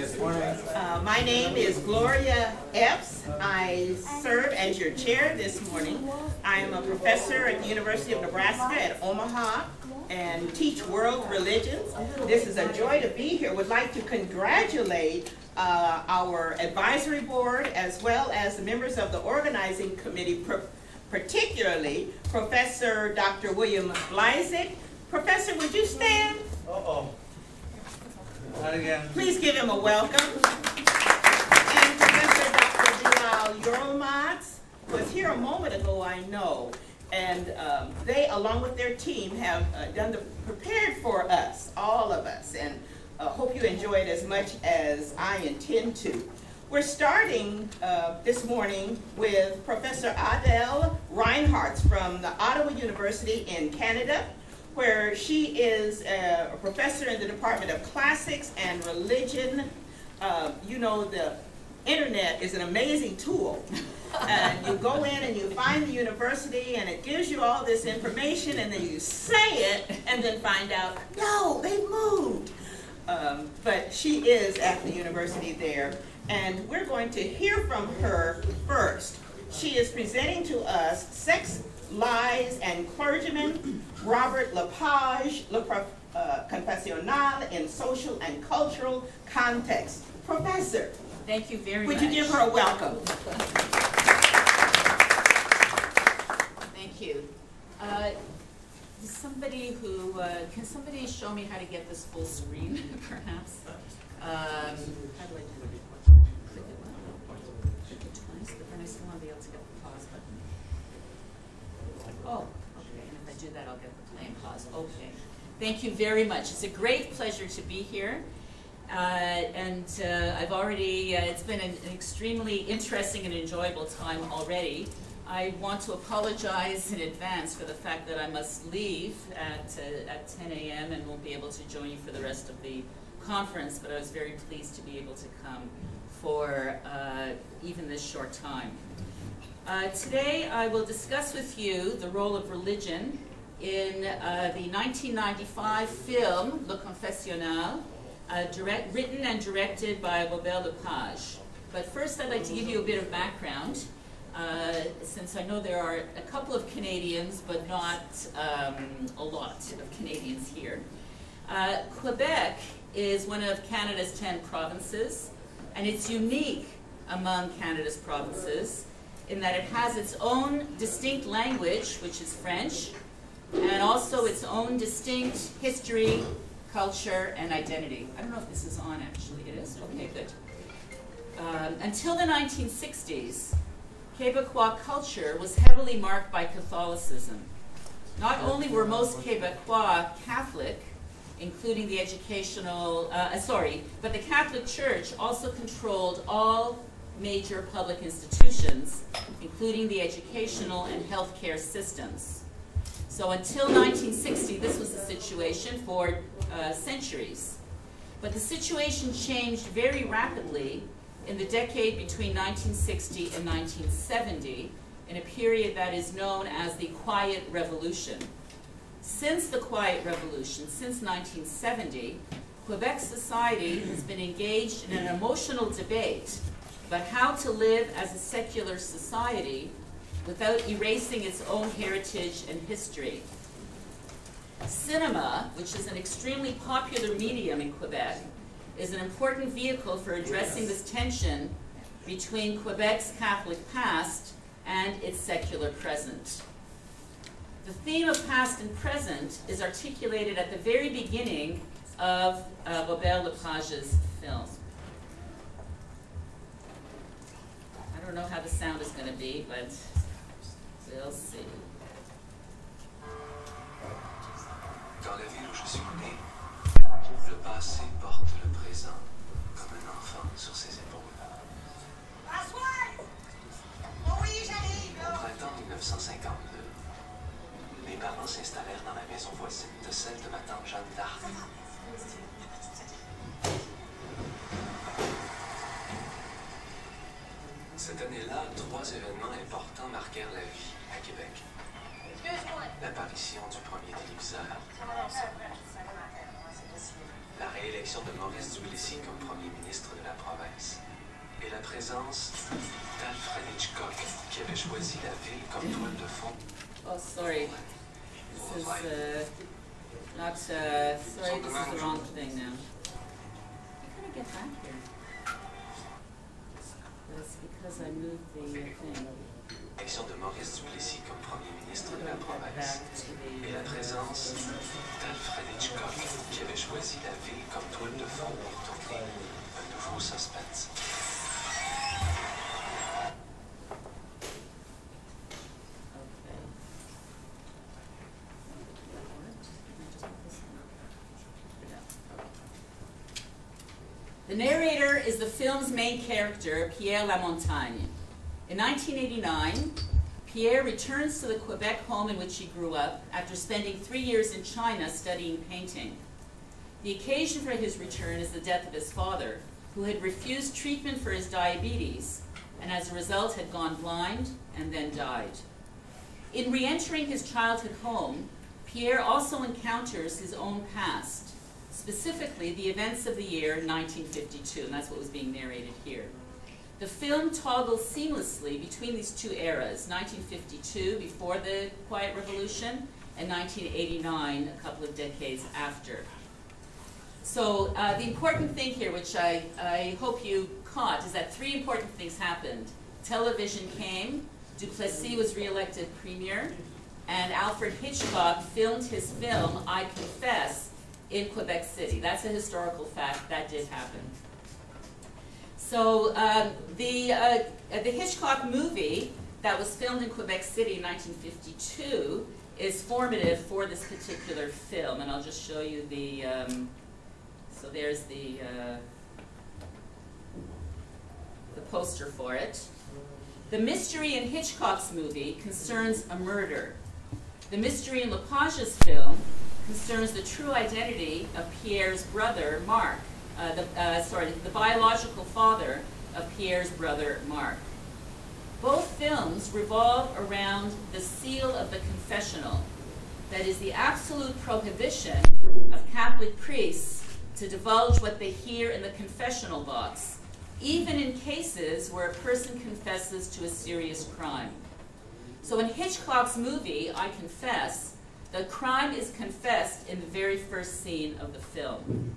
My name is Gloria Epps. I serve as your chair this morning. I am a professor at the University of Nebraska at Omaha and teach world religions. This is a joy to be here. Would like to congratulate our advisory board as well as the members of the organizing committee, particularly Professor Dr. William Blyzik. Professor, would you stand? Uh-oh. Not again. Please give him a welcome. And Professor Dr. Reinhartz was here a moment ago, I know. And they, along with their team, have prepared for us, all of us. And hope you enjoy it as much as I intend to. We're starting this morning with Professor Adele Reinhartz from the Ottawa University in Canada, where she is a professor in the Department of Classics and Religion. You know, the internet is an amazing tool. And you go in and you find the university and it gives you all this information and then you say it and then find out, no, they've moved. But she is at the university there. And we're going to hear from her first. She is presenting to us Sex, Lies, and Clergymen, Robert Lepage, Confessional in Social and Cultural Context. Professor. Thank you very much. Would you give her a welcome? Thank you. Somebody who, can somebody show me how to get this full screen, perhaps? How do I do it? Click it twice, but then I still want to be able to get the pause button. Oh, okay, and if I do that, I'll get the play and pause. Okay. Thank you very much. It's a great pleasure to be here. I've already, it's been an extremely interesting and enjoyable time already. I want to apologize in advance for the fact that I must leave at 10 a.m. and won't be able to join you for the rest of the conference, but I was very pleased to be able to come for even this short time. Today I will discuss with you the role of religion in the 1995 film Le Confessional, written and directed by Pavel Lepage. But first I'd like to give you a bit of background, since I know there are a couple of Canadians, but not a lot of Canadians here. Quebec is one of Canada's 10 provinces, and it's unique among Canada's provinces in that it has its own distinct language, which is French, and also its own distinct history, culture, and identity. I don't know if this is on, actually. It is? Okay, good. Until the 1960s, Quebecois culture was heavily marked by Catholicism. Not only were most Quebecois Catholic, including the educational, but the Catholic Church also controlled all major public institutions, including the educational and healthcare systems. So until 1960, this was the situation for centuries. But the situation changed very rapidly in the decade between 1960 and 1970, in a period that is known as the Quiet Revolution. Since the Quiet Revolution, since 1970, Quebec society has been engaged in an emotional debate about how to live as a secular society without erasing its own heritage and history. Cinema, which is an extremely popular medium in Quebec, is an important vehicle for addressing this tension between Quebec's Catholic past and its secular present. The theme of past and present is articulated at the very beginning of Pavel Lepage's film. I don't know how the sound is going to be, but we'll see. Dans la ville où je suis né, le passé porte le présent comme un enfant sur ses épaules. Au printemps 1952, mes parents s'installèrent dans la maison voisine de celle de ma tante Jeanne d'Arc. Cette année-là, 3 événements importants marquèrent la vie à Québec. L'apparition du premier téléviseur, la réélection de Maurice Duplessis comme premier ministre de présence d'Alfred Hitchcock, qui avait choisi la ville comme toile de fond. Oh, sorry. This is not, sorry, this is the wrong thing now. How can I get back here? That's because I moved the thing. Élection de Maurice Duplessis comme Premier ministre de la province. Et la présence d'Alfred Hitchcock, qui avait choisi la ville comme toile de fond pour tourner un nouveau suspense. The narrator is the film's main character, Pierre Lamontagne. In 1989, Pierre returns to the Quebec home in which he grew up after spending 3 years in China studying painting. The occasion for his return is the death of his father, who had refused treatment for his diabetes and as a result had gone blind and then died. In re-entering his childhood home, Pierre also encounters his own past, specifically the events of the year 1952, and that's what was being narrated here. The film toggles seamlessly between these two eras, 1952, before the Quiet Revolution, and 1989, a couple of decades after. So the important thing here, which I hope you caught, is that 3 important things happened. Television came, Duplessis was re-elected premier, and Alfred Hitchcock filmed his film, I Confess, in Quebec City. That's a historical fact. That did happen. So the Hitchcock movie that was filmed in Quebec City in 1952 is formative for this particular film, and I'll just show you the. So there's the poster for it. The mystery in Hitchcock's movie concerns a murder. The mystery in Lepage's film concerns the true identity of Pierre's brother, Marc, the biological father of Pierre's brother, Marc. Both films revolve around the seal of the confessional, that is the absolute prohibition of Catholic priests to divulge what they hear in the confessional box, even in cases where a person confesses to a serious crime. So in Hitchcock's movie, I Confess, the crime is confessed in the very first scene of the film.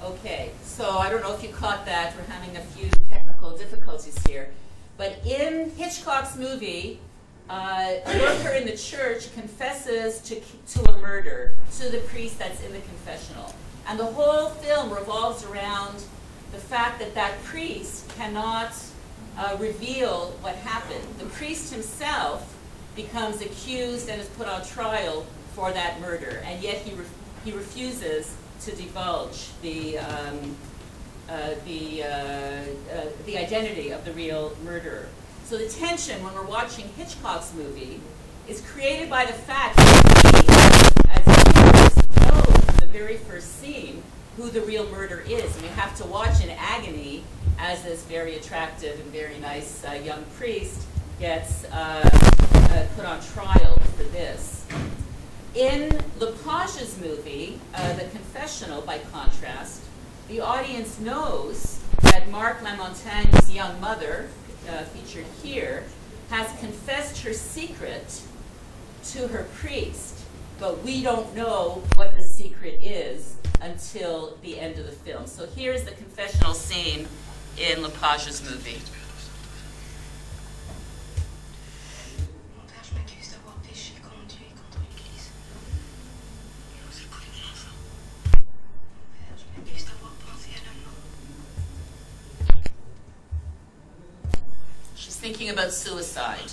Okay, so I don't know if you caught that. We're having a few technical difficulties here. But in Hitchcock's movie, a worker in the church confesses to a murder to the priest that's in the confessional. And the whole film revolves around the fact that that priest cannot reveal what happened. The priest himself becomes accused and is put on trial for that murder, and yet he refuses to divulge the identity of the real murderer. So the tension when we're watching Hitchcock's movie is created by the fact that we, as viewers, know from the very first scene who the real murderer is, and we have to watch in agony as this very attractive and very nice young priest gets put on trial for this. In Lepage's movie, The Confessional, by contrast, the audience knows that Marc Lamontagne's young mother featured here, has confessed her secret to her priest, but we don't know what the secret is until the end of the film. So here's the confessional scene in Lepage's movie. She's thinking about suicide.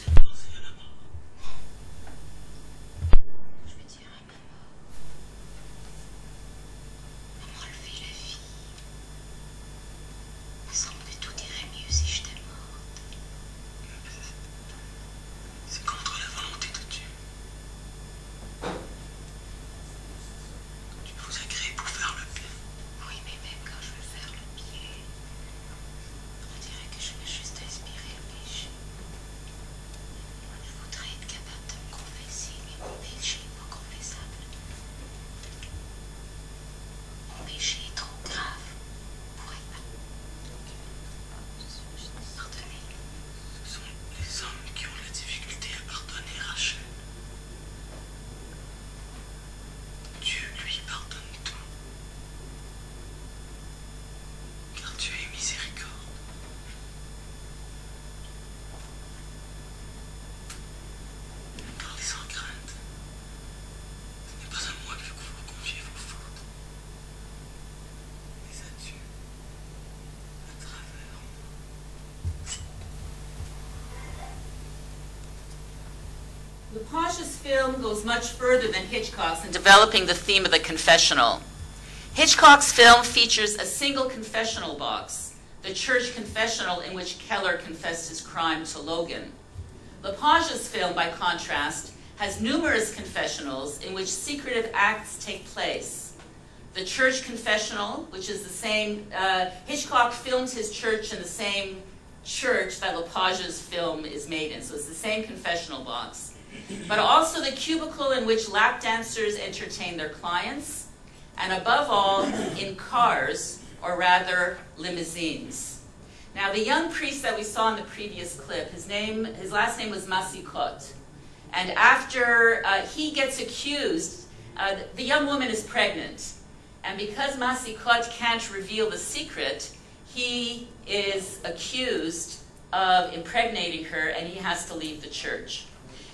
Lepage's film goes much further than Hitchcock's in developing the theme of the confessional. Hitchcock's film features a single confessional box, the church confessional in which Keller confessed his crime to Logan. Lepage's film, by contrast, has numerous confessionals in which secretive acts take place. The church confessional, which is the same, Hitchcock filmed his church in the same church that Lepage's film is made in, so it's the same confessional box. But also the cubicle in which lap dancers entertain their clients, and above all, in cars, or rather, limousines. Now, the young priest that we saw in the previous clip, his last name was Masochism. And after he gets accused, the young woman is pregnant. And because Masochism can't reveal the secret, he is accused of impregnating her, and he has to leave the church.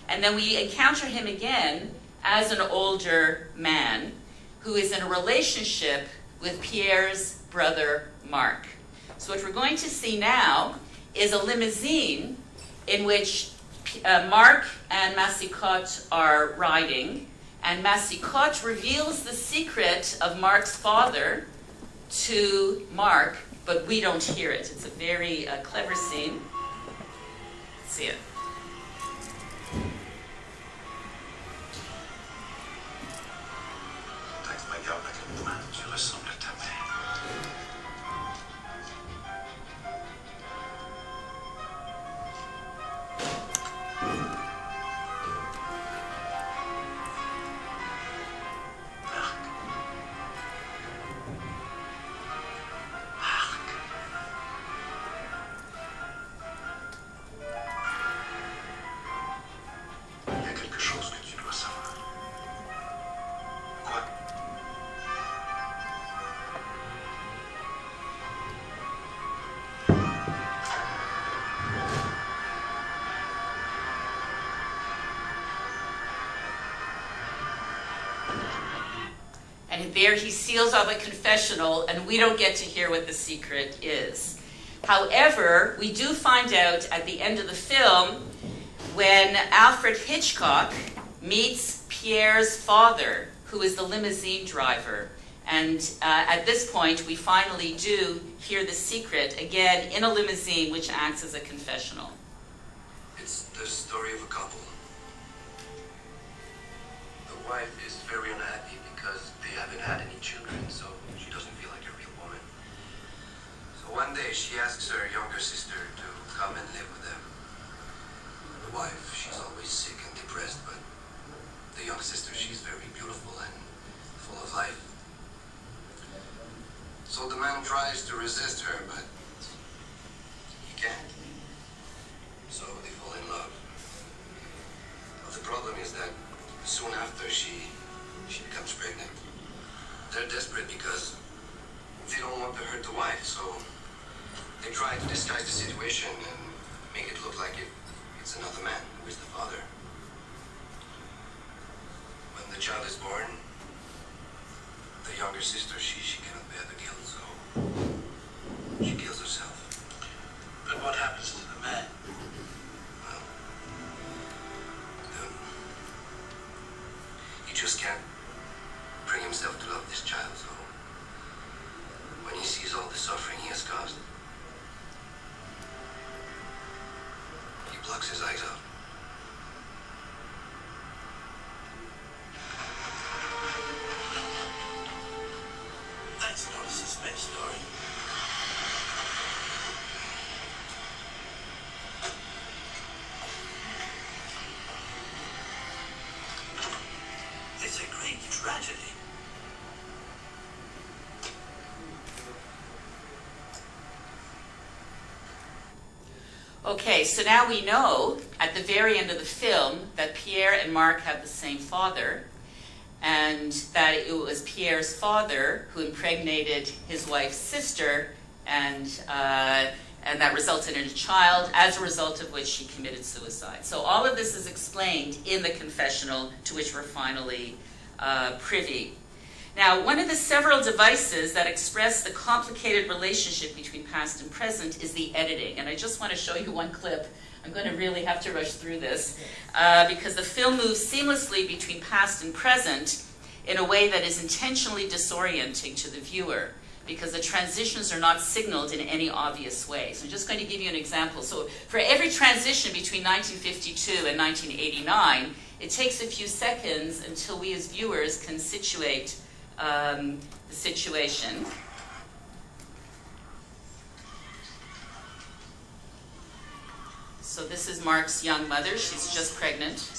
And then we encounter him again as an older man who is in a relationship with Pierre's brother, Mark. So what we're going to see now is a limousine in which Mark and Masochism are riding, and Masochism reveals the secret of Mark's father to Mark, but we don't hear it. It's a very clever scene. Let's see it. There he seals out the confessional, and we don't get to hear what the secret is. However, we do find out at the end of the film when Alfred Hitchcock meets Pierre's father, who is the limousine driver. And at this point, we finally do hear the secret, again, in a limousine, which acts as a confessional. It's the story of a couple. The wife is very unhappy because they haven't had any children, so she doesn't feel like a real woman. So one day she asks her younger sister to come and live with them. The wife, she's always sick and depressed, but the young sister, she's very beautiful and full of life. So the man tries to resist her, but he can't. she becomes pregnant. They're desperate because they don't want to hurt the wife, so they try to disguise the situation and make it look like it's another man who is the father. When the child is born, the younger sister, she cannot bear the guilt, so she kills herself. But what happens to the man? Well, he just can't bring himself to love this child, so when he sees all the suffering he has caused, he plucks his eyes out. That's not a suspense story. It's a great tragedy. Okay, so now we know at the very end of the film that Pierre and Marc have the same father, and that it was Pierre's father who impregnated his wife's sister, and that resulted in a child, as a result of which she committed suicide. So all of this is explained in the confessional, to which we're finally privy. Now, one of the several devices that express the complicated relationship between past and present is the editing. And I just want to show you one clip. I'm going to really have to rush through this because the film moves seamlessly between past and present in a way that is intentionally disorienting to the viewer because the transitions are not signaled in any obvious way. So I'm just going to give you an example. So for every transition between 1952 and 1989, it takes a few seconds until we as viewers can situate the situation. So this is Marc's young mother. She's just pregnant.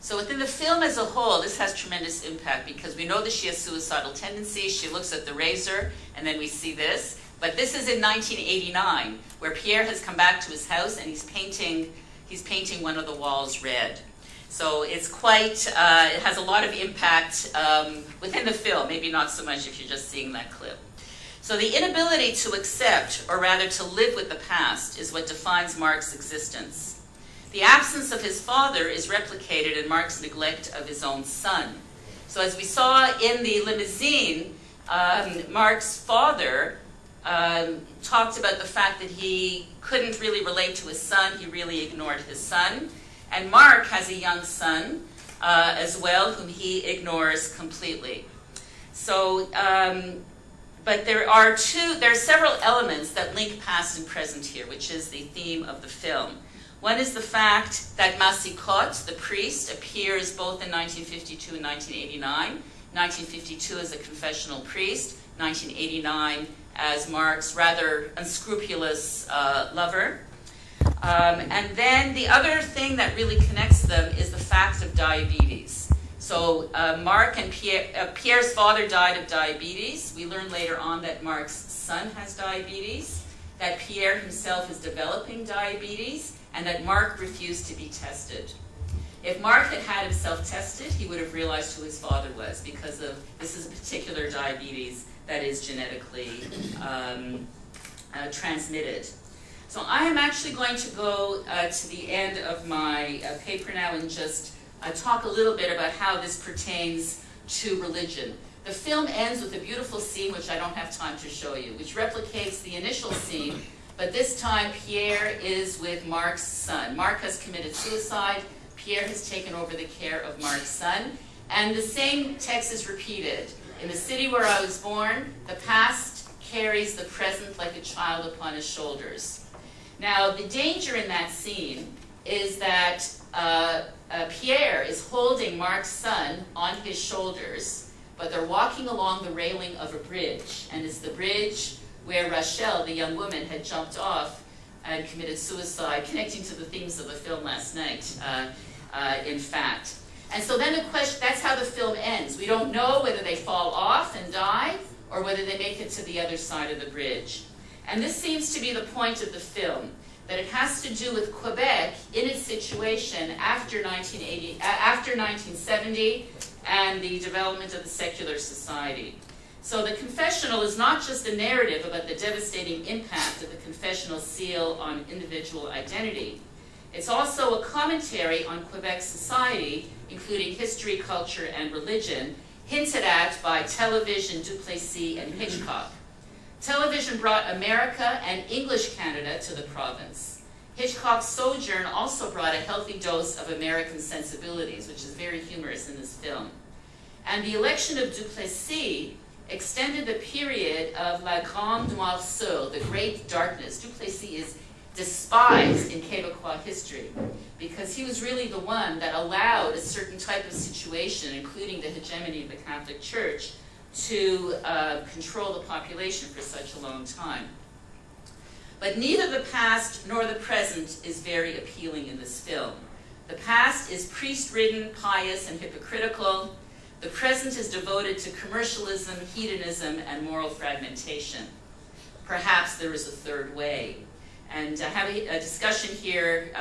So within the film as a whole, this has tremendous impact because we know that she has suicidal tendencies. She looks at the razor, and then we see this. But this is in 1989, where Pierre has come back to his house and he's painting one of the walls red. So it's quite, it has a lot of impact within the film, maybe not so much if you're just seeing that clip. So the inability to accept, or rather to live with the past, is what defines Marc's existence. The absence of his father is replicated in Marc's neglect of his own son. So as we saw in the limousine, Marc's father talked about the fact that he couldn't really relate to his son. He really ignored his son. And Marc has a young son as well, whom he ignores completely. So, but there are several elements that link past and present here, which is the theme of the film. One is the fact that Masicot, the priest, appears both in 1952 and 1989. 1952 as a confessional priest, 1989 as Marc's rather unscrupulous lover. And then the other thing that really connects them is the fact of diabetes. So Marc and Pierre's father died of diabetes. We learn later on that Marc's son has diabetes, that Pierre himself is developing diabetes, and that Marc refused to be tested. If Marc had had himself tested, he would have realized who his father was, because this is a particular diabetes that is genetically transmitted. So I am actually going to go to the end of my paper now and just talk a little bit about how this pertains to religion. The film ends with a beautiful scene, which I don't have time to show you, which replicates the initial scene, but this time Pierre is with Marc's son. Marc has committed suicide. Pierre has taken over the care of Marc's son. And the same text is repeated. In the city where I was born, the past carries the present like a child upon his shoulders. Now, the danger in that scene is that Pierre is holding Marc's son on his shoulders, but they're walking along the railing of a bridge, and it's the bridge where Rachel, the young woman, had jumped off and committed suicide, connecting to the themes of the film last night, in fact. And so then the question, that's how the film ends. We don't know whether they fall off and die, or whether they make it to the other side of the bridge. And this seems to be the point of the film, that it has to do with Quebec in its situation after 1970 and the development of the secular society. So the Confessional is not just a narrative about the devastating impact of the confessional seal on individual identity. It's also a commentary on Quebec's society, including history, culture, and religion, hinted at by television, Duplessis, and Hitchcock. Television brought America and English Canada to the province. Hitchcock's sojourn also brought a healthy dose of American sensibilities, which is very humorous in this film. And the election of Duplessis extended the period of La Grande Noirceur, the Great Darkness. Duplessis is despised in Quebecois history because he was really the one that allowed a certain type of situation, including the hegemony of the Catholic Church, to control the population for such a long time. But neither the past nor the present is very appealing in this film. The past is priest-ridden, pious, and hypocritical. The present is devoted to commercialism, hedonism, and moral fragmentation. Perhaps there is a third way. And having a discussion here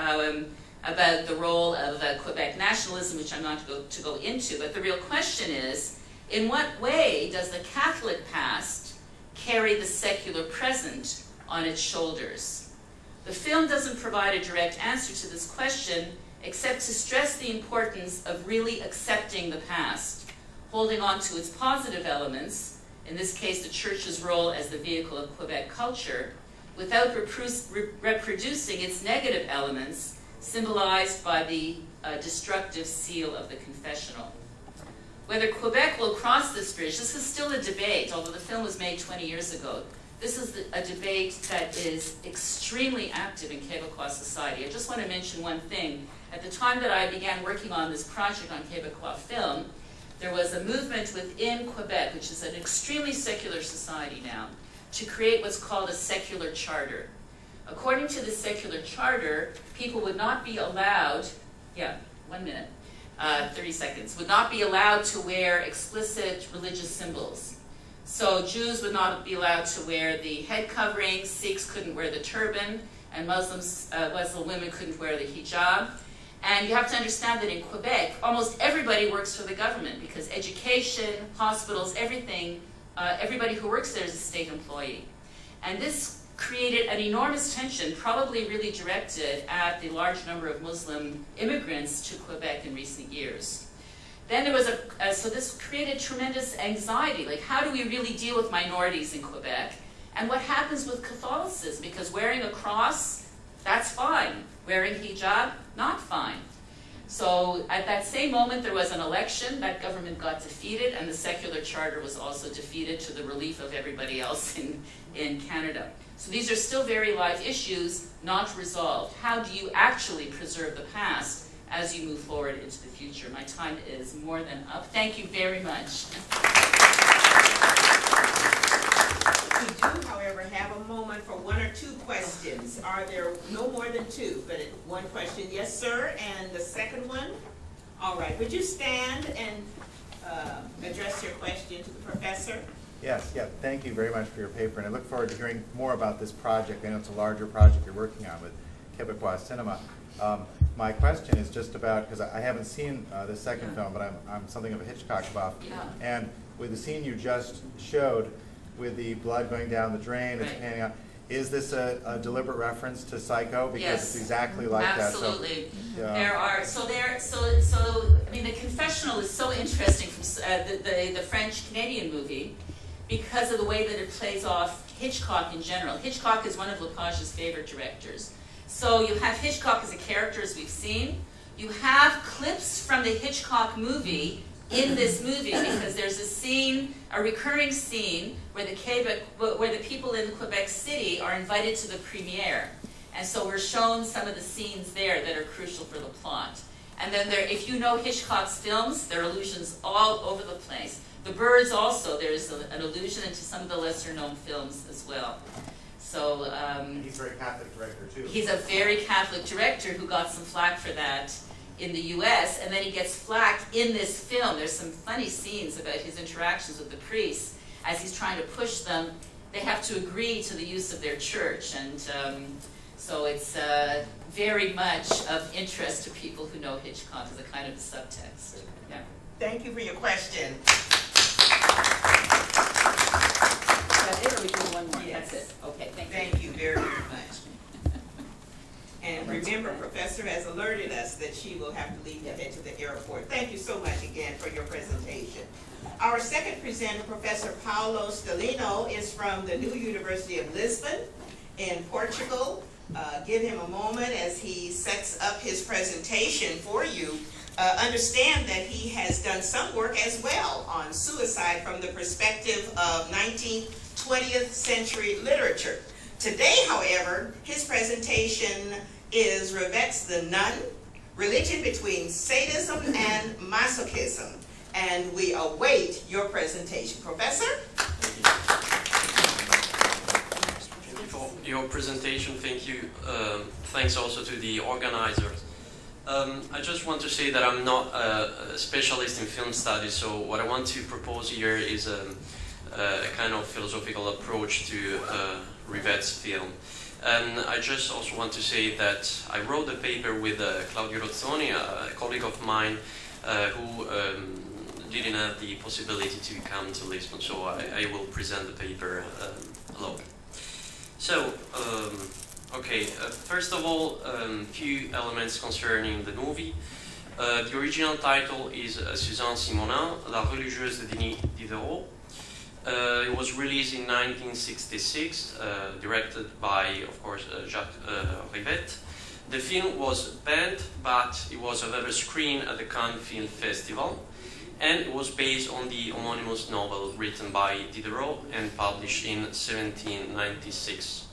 about the role of Quebec nationalism, which I'm not going to go into, but the real question is, in what way does the Catholic past carry the secular present on its shoulders? The film doesn't provide a direct answer to this question, except to stress the importance of really accepting the past, holding on to its positive elements, in this case the Church's role as the vehicle of Quebec culture, without reproducing its negative elements, symbolized by the destructive seal of the Confessional. Whether Quebec will cross this bridge, this is still a debate, although the film was made 20 years ago. This is a debate that is extremely active in Quebecois society. I just want to mention one thing. At the time that I began working on this project on Quebecois film, there was a movement within Quebec, which is an extremely secular society now, to create what's called a secular charter. According to the secular charter, people would not be allowed, 30 seconds, would not be allowed to wear explicit religious symbols. So Jews would not be allowed to wear the head covering, Sikhs couldn't wear the turban, and Muslim women couldn't wear the hijab. And you have to understand that in Quebec, almost everybody works for the government because education, hospitals, everything, everybody who works there is a state employee. And this created an enormous tension, probably really directed at the large number of Muslim immigrants to Quebec in recent years. Then there was so this created tremendous anxiety, like how do we really deal with minorities in Quebec? And what happens with Catholicism? Because wearing a cross, that's fine. Wearing hijab, not fine. So at that same moment, there was an election, that government got defeated, and the secular charter was also defeated to the relief of everybody else in Canada. So these are still very live issues, not resolved. How do you actually preserve the past as you move forward into the future? My time is more than up. Thank you very much. We do, however, have a moment for one or two questions. Are there no more than two? But one question, yes, sir, and the second one? All right, would you stand and address your question to the professor? Yes, yeah, thank you very much for your paper, and I look forward to hearing more about this project. I know it's a larger project you're working on with Quebecois cinema. My question is just about, because I haven't seen the second film, but I'm something of a Hitchcock buff, and with the scene you just showed, with the blood going down the drain, it's panning out. Is this a deliberate reference to Psycho? Because it's exactly like absolutely. that. So, there are, so I mean, the Confessional is so interesting from the French-Canadian movie because of the way that it plays off Hitchcock in general. Hitchcock is one of Lepage's favorite directors. So you have Hitchcock as a character, as we've seen. You have clips from the Hitchcock movie in this movie because there's a scene, a recurring scene, where the people in Quebec City are invited to the premiere. And so we're shown some of the scenes there that are crucial for the plot. And then there, if you know Hitchcock's films, there are allusions all over the place. The Birds also, there's an allusion into some of the lesser-known films as well. So he's a very Catholic director too. He's a very Catholic director who got some flack for that in the U.S., and then he gets flack in this film. There's some funny scenes about his interactions with the priests as he's trying to push them. They have to agree to the use of their church, and so it's very much of interest to people who know Hitchcock as a kind of subtext. Yeah. Thank you for your question. That's it, or we do one more? Yes. That's it. Okay, thank you. Thank you very, very much. And remember, Professor has alerted us that she will have to leave to head to the airport. Thank you so much again for your presentation. Our second presenter, Professor Paolo Stellino, is from the new University of Lisbon in Portugal. Give him a moment as he sets up his presentation for you. Understand that he has done some work as well on suicide from the perspective of 19th, 20th century literature. Today, however, his presentation is Rivette's The Nun, Religion Between Sadism and Masochism. And we await your presentation. Professor? For your presentation, thank you. Thanks also to the organizers. I just want to say that I'm not a specialist in film studies, so what I want to propose here is a kind of philosophical approach to Rivette's film. And I just also want to say that I wrote a paper with Claudio Rozzoni, a colleague of mine, who didn't have the possibility to come to Lisbon, so I will present the paper alone. So, okay, first of all, few elements concerning the movie. The original title is Suzanne Simonin, La religieuse de Diderot. It was released in 1966, directed by, of course, Jacques Rivette. The film was banned, but it was however screened at the Cannes Film Festival, and it was based on the homonymous novel written by Diderot and published in 1796.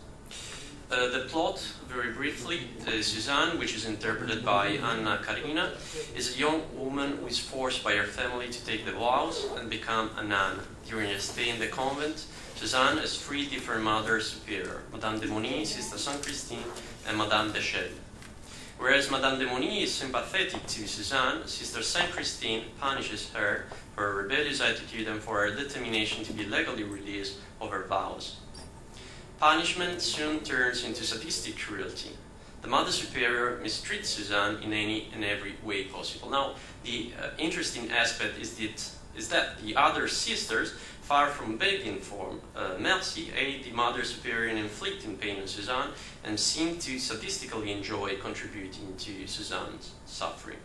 The plot, very briefly, Suzanne, which is interpreted by Anna Karenina, is a young woman who is forced by her family to take the vows and become a nun. During her stay in the convent, Suzanne has three different mothers superior, Madame de Moni, Sister Saint Christine, and Madame de Chelles. Whereas Madame de Moni is sympathetic to Suzanne, Sister Saint Christine punishes her for her rebellious attitude and for her determination to be legally released of her vows. Punishment soon turns into sadistic cruelty. The Mother Superior mistreats Suzanne in any and every way possible. Now, the interesting aspect is that the other sisters, far from begging for mercy, aid the Mother Superior in inflicting pain on Suzanne and seem to sadistically enjoy contributing to Suzanne's suffering.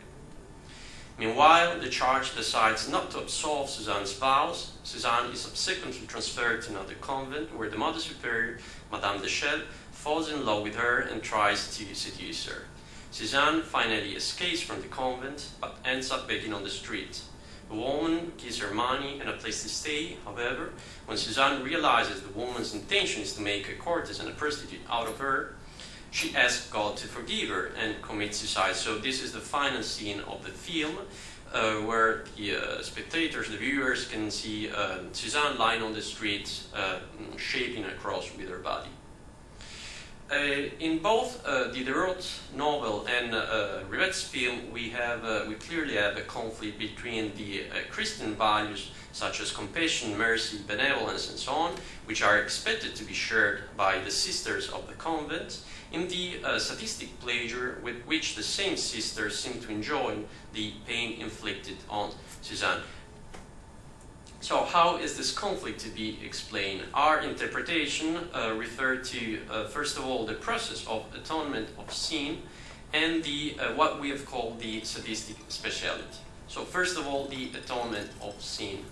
Meanwhile, the Church decides not to absolve Suzanne's vows. Suzanne is subsequently transferred to another convent where the Mother Superior, Madame de Chelles, falls in love with her and tries to seduce her. Suzanne finally escapes from the convent but ends up begging on the street. The woman gives her money and a place to stay. However, when Suzanne realizes the woman's intention is to make a courtesan, a prostitute, out of her, she asks God to forgive her and commits suicide. So this is the final scene of the film, where the spectators, the viewers, can see Suzanne lying on the street, shaping a cross with her body. In both Diderot's novel and Rivette's film, we clearly have a conflict between the Christian values such as compassion, mercy, benevolence, and so on, which are expected to be shared by the sisters of the convent, in the sadistic pleasure with which the same sisters seem to enjoy the pain inflicted on Suzanne. So how is this conflict to be explained? Our interpretation referred to, first of all, the process of atonement of sin and the what we have called the sadistic speciality. So first of all, the atonement of sin.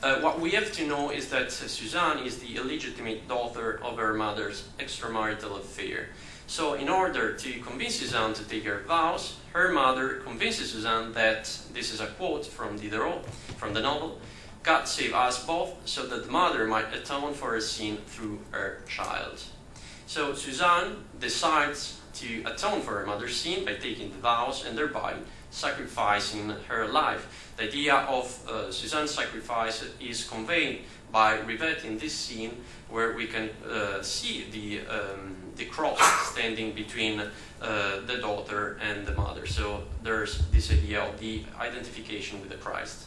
What we have to know is that Suzanne is the illegitimate daughter of her mother's extramarital affair. So in order to convince Suzanne to take her vows, her mother convinces Suzanne that, this is a quote from Diderot, from the novel, God save us both so that the mother might atone for her sin through her child. So Suzanne decides to atone for her mother's sin by taking the vows and thereby sacrificing her life. The idea of Suzanne's sacrifice is conveyed by Rivette in this scene, where we can see the cross standing between the daughter and the mother. So there's this idea of the identification with the Christ.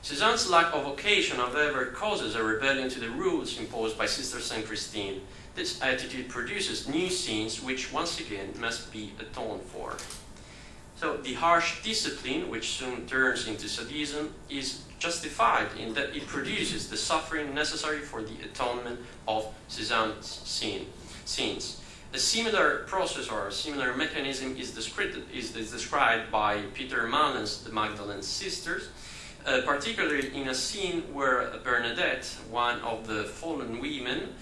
Suzanne's lack of vocation, however, causes a rebellion to the rules imposed by Sister Saint Christine. This attitude produces new sins which once again must be atoned for. So the harsh discipline, which soon turns into sadism, is justified in that it produces the suffering necessary for the atonement of Suzanne's sins. A similar process or a similar mechanism is described by Peter Mannen's The Magdalene Sisters, particularly in a scene where Bernadette, one of the fallen women,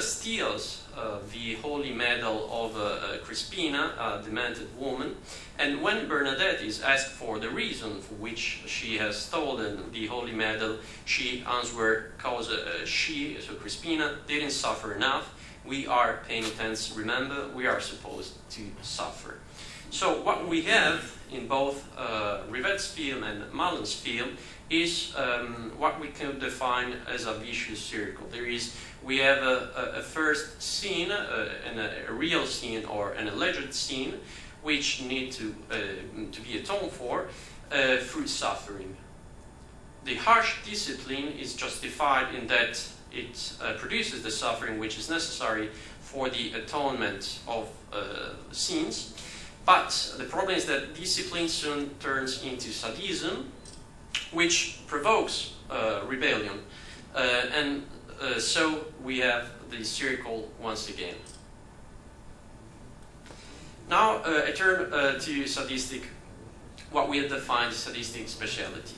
steals the holy medal of Crispina, a demented woman, and when Bernadette is asked for the reason for which she has stolen the holy medal, she answers, because so Crispina, didn't suffer enough. We are penitents, remember, we are supposed to suffer. So what we have in both Rivette's film and Mannen's film is what we can define as a vicious circle. We have a first scene, a real scene or an alleged scene, which need to be atoned for through suffering. The harsh discipline is justified in that it produces the suffering which is necessary for the atonement of sins. But the problem is that discipline soon turns into sadism, which provokes rebellion. So we have the circle once again. Now I turn to sadistic, what we have defined as sadistic speciality.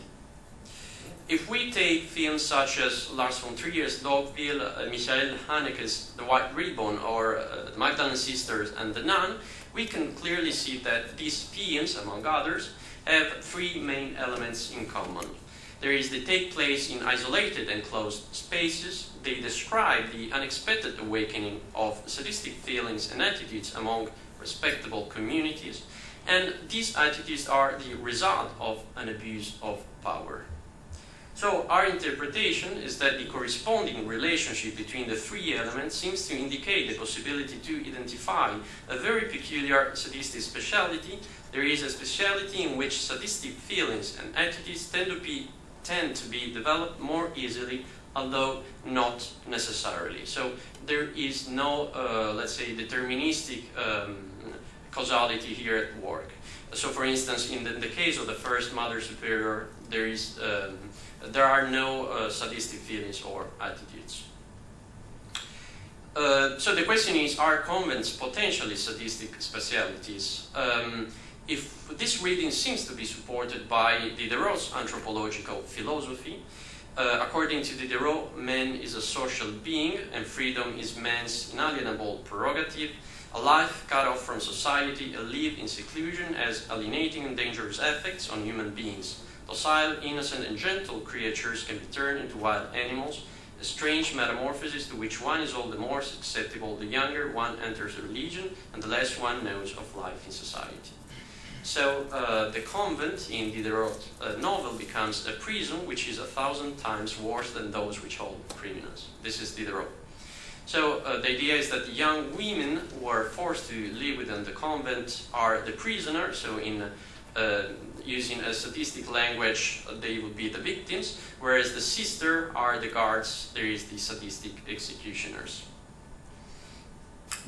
If we take films such as Lars von Trier's Dogville, Michael Haneke's The White Ribbon, or The Magdalene Sisters and The Nun, we can clearly see that these films, among others, have three main elements in common. They take place in isolated and closed spaces. They describe the unexpected awakening of sadistic feelings and attitudes among respectable communities, and these attitudes are the result of an abuse of power. So our interpretation is that the corresponding relationship between the three elements seems to indicate the possibility to identify a very peculiar sadistic speciality. There is a speciality in which sadistic feelings and attitudes tend to be developed more easily, although not necessarily. So there is no, let's say, deterministic causality here at work. So for instance, in the case of the first Mother Superior, there are no sadistic feelings or attitudes. So the question is, are convents potentially sadistic specialities? If this reading seems to be supported by Diderot's anthropological philosophy, according to Diderot, man is a social being and freedom is man's inalienable prerogative. A life cut off from society, a life in seclusion has alienating and dangerous effects on human beings. Docile, innocent, and gentle creatures can be turned into wild animals, a strange metamorphosis to which one is all the more susceptible the younger one enters a religion and the less one knows of life in society. So the convent in Diderot's novel becomes a prison which is 1,000 times worse than those which hold criminals. This is Diderot. So the idea is that the young women who are forced to live within the convent are the prisoners, so in using a sadistic language, they would be the victims, whereas the sisters are the guards, there is the sadistic executioners.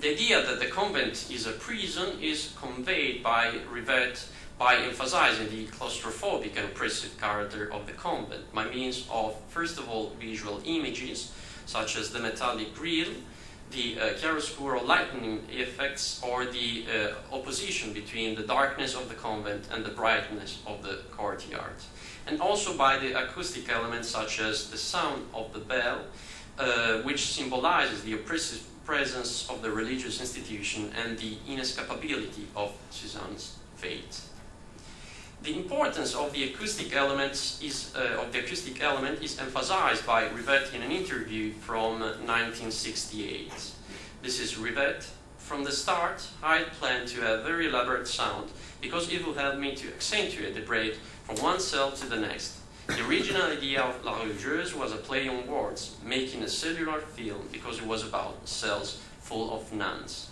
The idea that the convent is a prison is conveyed by Rivette by emphasizing the claustrophobic and oppressive character of the convent by means of, first of all, visual images, such as the metallic grill, the chiaroscuro lightning effects, or the opposition between the darkness of the convent and the brightness of the courtyard. And also by the acoustic elements such as the sound of the bell, which symbolizes the oppressive presence of the religious institution and the inescapability of Suzanne's fate. The importance of the acoustic elements is emphasized by Rivette in an interview from 1968. This is Rivette. From the start, I planned to have very elaborate sound because it will help me to accentuate the break from one cell to the next. The original idea of La Religieuse was a play on words, making a cellular film because it was about cells full of nuns.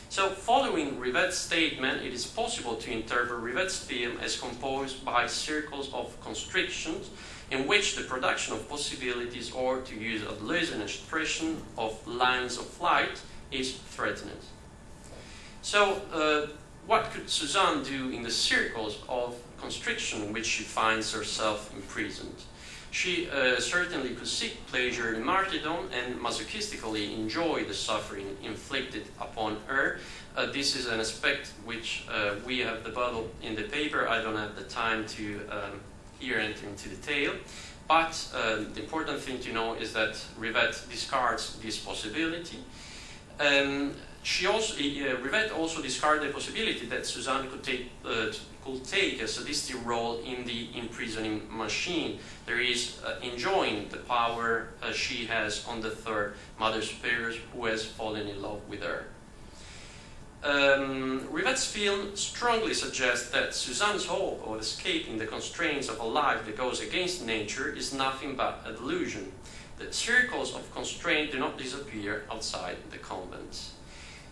So, following Rivette's statement, it is possible to interpret Rivette's film as composed by circles of constrictions in which the production of possibilities, or to use a Deleuzean expression, of lines of light, is threatened. So, what could Suzanne do in the circles of constriction in which she finds herself imprisoned? She certainly could seek pleasure in martyrdom and masochistically enjoy the suffering inflicted upon her. This is an aspect which we have developed in the paper. I don't have the time to here enter into detail. But the important thing to know is that Rivette discards this possibility. Rivette also discarded the possibility that Suzanne could take a sadistic role in the imprisoning machine. There is enjoying the power she has on the third Mother Superior who has fallen in love with her. Rivette's film strongly suggests that Suzanne's hope of escaping the constraints of a life that goes against nature is nothing but a delusion. The circles of constraint do not disappear outside the convent.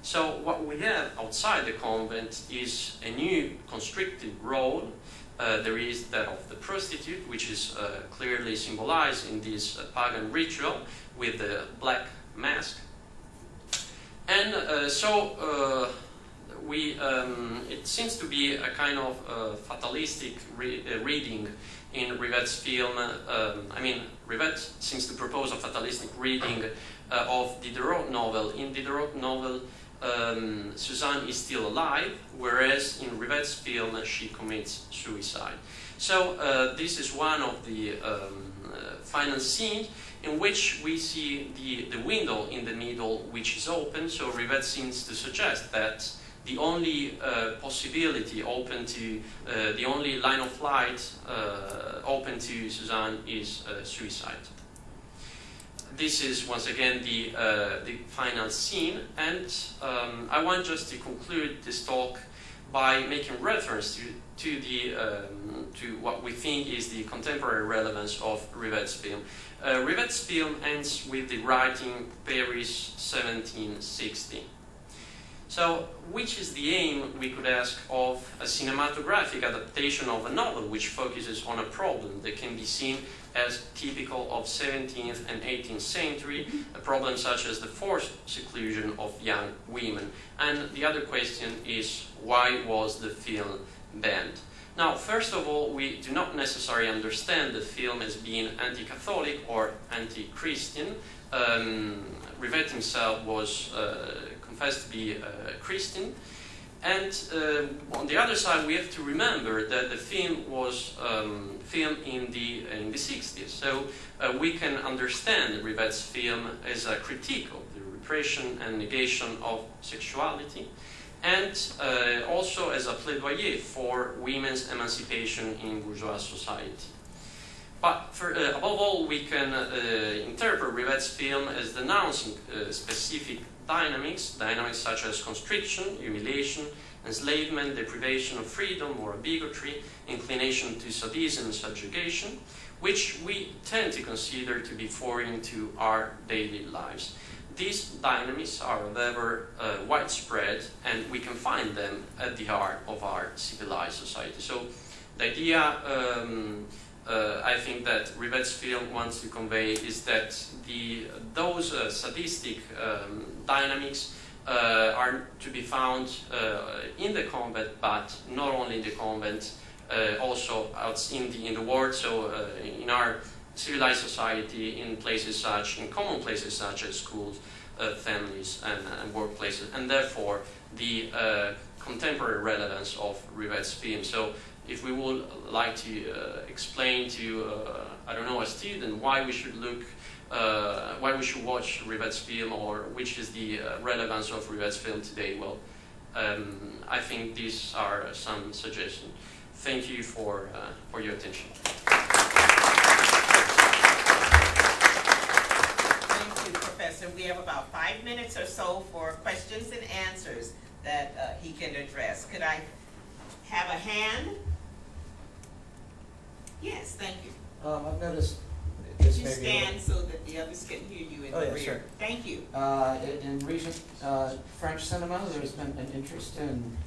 So what we have outside the convent is a new constricted role. There is that of the prostitute, which is clearly symbolized in this pagan ritual with the black mask. And it seems to be a kind of fatalistic reading in Rivette's film. Rivette seems to propose a fatalistic reading of the Diderot novel. In the Diderot novel, Suzanne is still alive, whereas in Rivette's film she commits suicide. So this is one of the final scenes in which we see the window in the middle which is open. So Rivette seems to suggest that the only possibility open to, the only line of light open to Suzanne is suicide. This is once again the final scene, and I want just to conclude this talk by making reference to what we think is the contemporary relevance of Rivette's film. Rivette's film ends with the writing Paris 1760. So, which is the aim, we could ask, of a cinematographic adaptation of a novel which focuses on a problem that can be seen as typical of 17th and 18th century, a problem such as the forced seclusion of young women? And the other question is, why was the film banned? Now, first of all, we do not necessarily understand the film as being anti-Catholic or anti-Christian. Rivette himself was confessed to be a Christian. And on the other side, we have to remember that the film was filmed in the 60s. So we can understand Rivette's film as a critique of the repression and negation of sexuality, and also as a plaidoyer for women's emancipation in bourgeois society. But above all, we can interpret Rivette's film as denouncing specific dynamics such as constriction, humiliation, enslavement, deprivation of freedom, moral bigotry, inclination to sadism and subjugation, which we tend to consider to be foreign to our daily lives. These dynamics are, however, widespread, and we can find them at the heart of our civilized society. So the idea I think that Rivette's film wants to convey is that those sadistic dynamics are to be found in the convent, but not only in the convent, also out in the world. So in our civilized society, in common places such as schools, families, and workplaces, and therefore the contemporary relevance of Rivette's film. So, if we would like to explain to, a student why we should watch Rivette's film, or which is the relevance of Rivette's film today, well, I think these are some suggestions. Thank you for your attention. Thank you, Professor. We have about 5 minutes or so for questions and answers that he can address. Could I have a hand? Yes, thank you. I've noticed Could this you may be stand so that the others can hear you in the rear? Sure. Thank you. In recent French cinema, there's been an interest in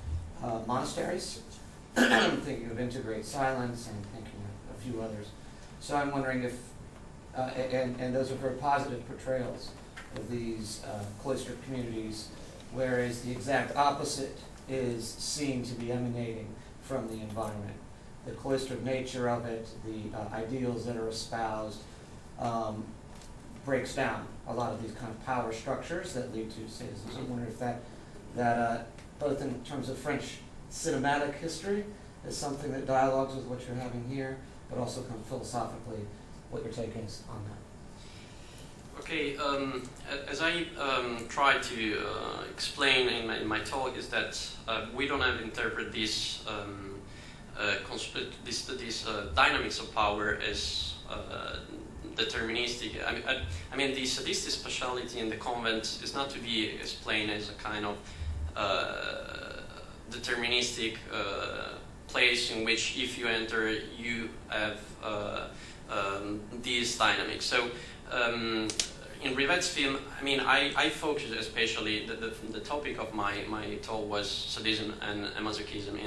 monasteries. I'm thinking of Integrate Silence and thinking of a few others. So I'm wondering if, and those are very positive portrayals of these cloistered communities, whereas the exact opposite is seen to be emanating from the environment. The cloistered nature of it, the ideals that are espoused, breaks down a lot of these kind of power structures that lead to sadism. So I wonder if that both in terms of French cinematic history is something that dialogues with what you're having here, but also kind of philosophically what your take is on that. Okay, as I try to explain in my talk, is that we don't have to interpret these dynamics of power as deterministic. I mean, the sadistic speciality in the convent is not to be explained as a kind of deterministic place in which if you enter, you have these dynamics. So in Rivette's film, I mean, I focus especially, the topic of my talk was sadism and masochism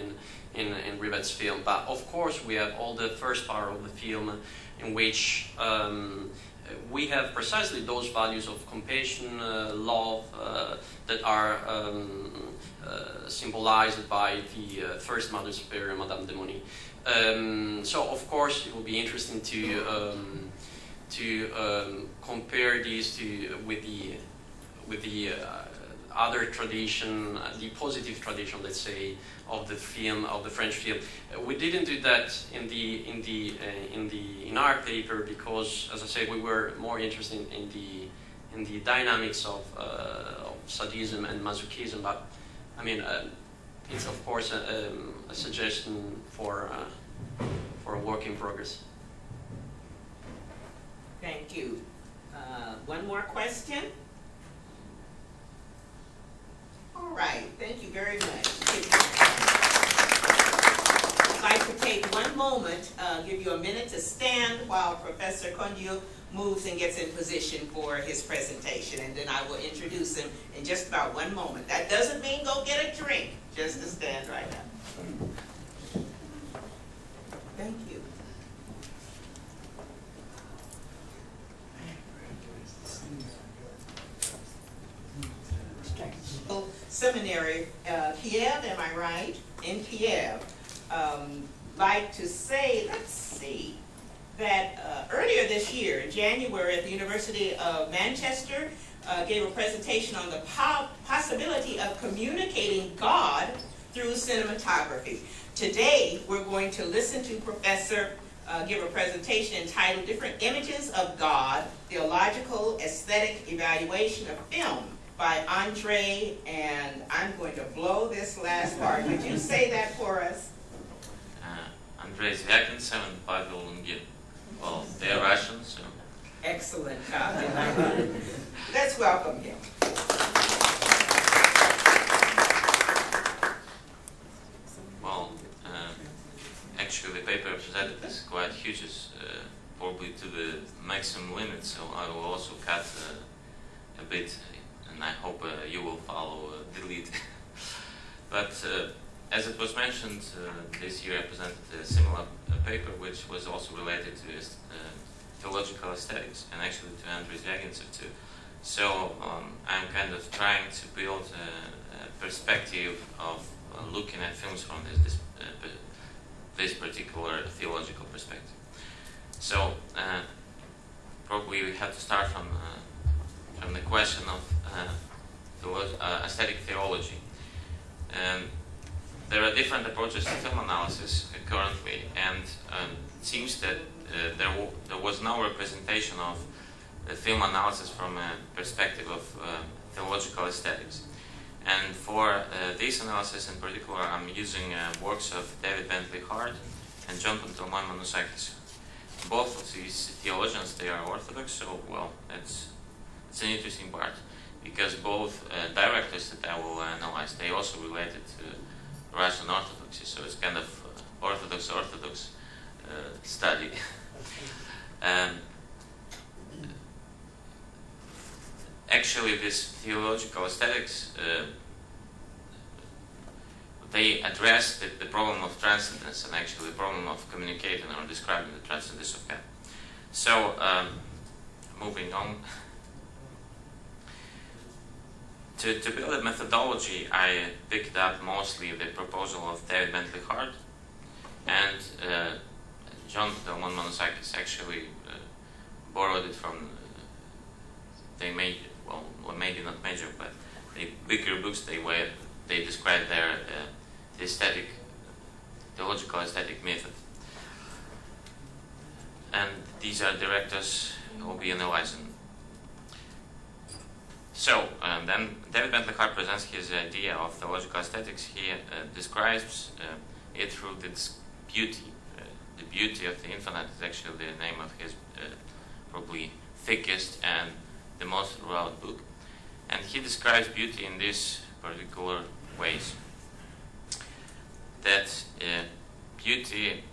in Rivette's film. But of course we have all the first part of the film in which we have precisely those values of compassion, love, that are symbolized by the first Mother Superior, Madame de Moni. So of course it will be interesting to compare these with the other tradition, the positive tradition, let's say, of the film, of the French film. We didn't do that in our paper because, as I said, we were more interested in the dynamics of sadism and masochism. But I mean, it's of course a suggestion for a work in progress. Thank you. One more question? All right, thank you very much. I'd like to take one moment, give you a minute to stand while Professor Kondyuk moves and gets in position for his presentation, and then I will introduce him in just about 1 moment. That doesn't mean go get a drink, just to stand right now. Thank you. Seminary, Kiev, am I right? In Kiev. Like to say, let's see, that earlier this year, in January, at the University of Manchester, gave a presentation on the possibility of communicating God through cinematography. Today, we're going to listen to Professor give a presentation entitled Different Images of God, Theological-Aesthetic Evaluation of Film, by Andrey, and I'm going to blow this last part. Would you say that for us? Andrey, Zvyagintsev and Pavel, Lungin. Well, they are Russian, so... Excellent job. Let's welcome him. Well, actually the paper presented is quite huge, probably to the maximum limit, so I will also cut a bit, and I hope you will follow the lead. But as it was mentioned, this year I presented a similar paper which was also related to Theological-Aesthetics, and actually to Andrey Zvyagintsev too. So I'm kind of trying to build a perspective of looking at films from this particular theological perspective. So probably we have to start from the question of aesthetic theology. There are different approaches to film analysis currently, and it seems that there was no representation of film analysis from a perspective of theological aesthetics. And for this analysis in particular, I'm using works of David Bentley Hart and John Pantelman Manusakis. Both of these theologians, they are Orthodox, so well, it's an interesting part, because both directors that I will analyze, they also related to Russian Orthodoxy, so it's kind of Orthodox study. Actually, this theological aesthetics, they address the problem of transcendence and actually the problem of communicating or describing the transcendence of God. So, moving on. To build a methodology, I picked up mostly the proposal of David Bentley Hart and John Delmon Manosakis actually borrowed it from, they made, well, maybe not major, but the bigger books they described their the theological-aesthetic method. And these are directors who will be analyzing. So, then David Bentley Hart presents his idea of theological aesthetics. He describes it through its beauty. The beauty of the infinite is actually the name of his probably thickest and the most throughout book. And he describes beauty in these particular ways. That beauty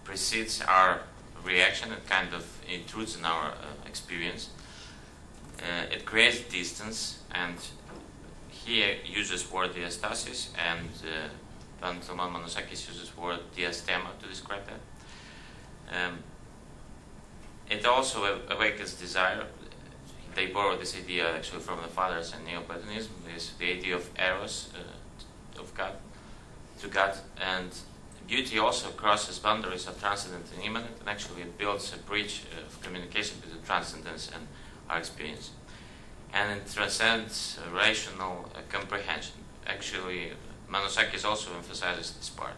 precedes our reaction, it kind of intrudes in our experience. It creates distance, and he uses word diastasis, and Pantelman Manosakis uses word diastema to describe that. It also awakens desire. They borrow this idea actually from the fathers and Neoplatonism, is the idea of eros, of God, to God, and beauty also crosses boundaries of transcendent and immanent, and actually it builds a bridge of communication between transcendence and our experience. And it transcends rational comprehension. Actually, Manosakis also emphasizes this part.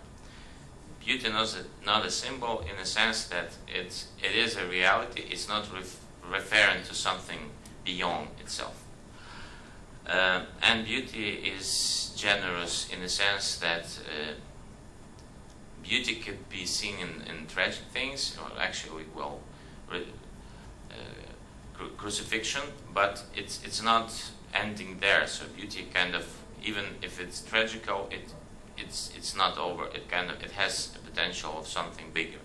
Beauty is not a symbol in the sense that it is a reality, it's not referring to something beyond itself. And beauty is generous in the sense that beauty could be seen in tragic things, or actually, well, crucifixion, but it's not ending there. So beauty kind of, even if it's tragical, it's not over. It has a potential of something bigger.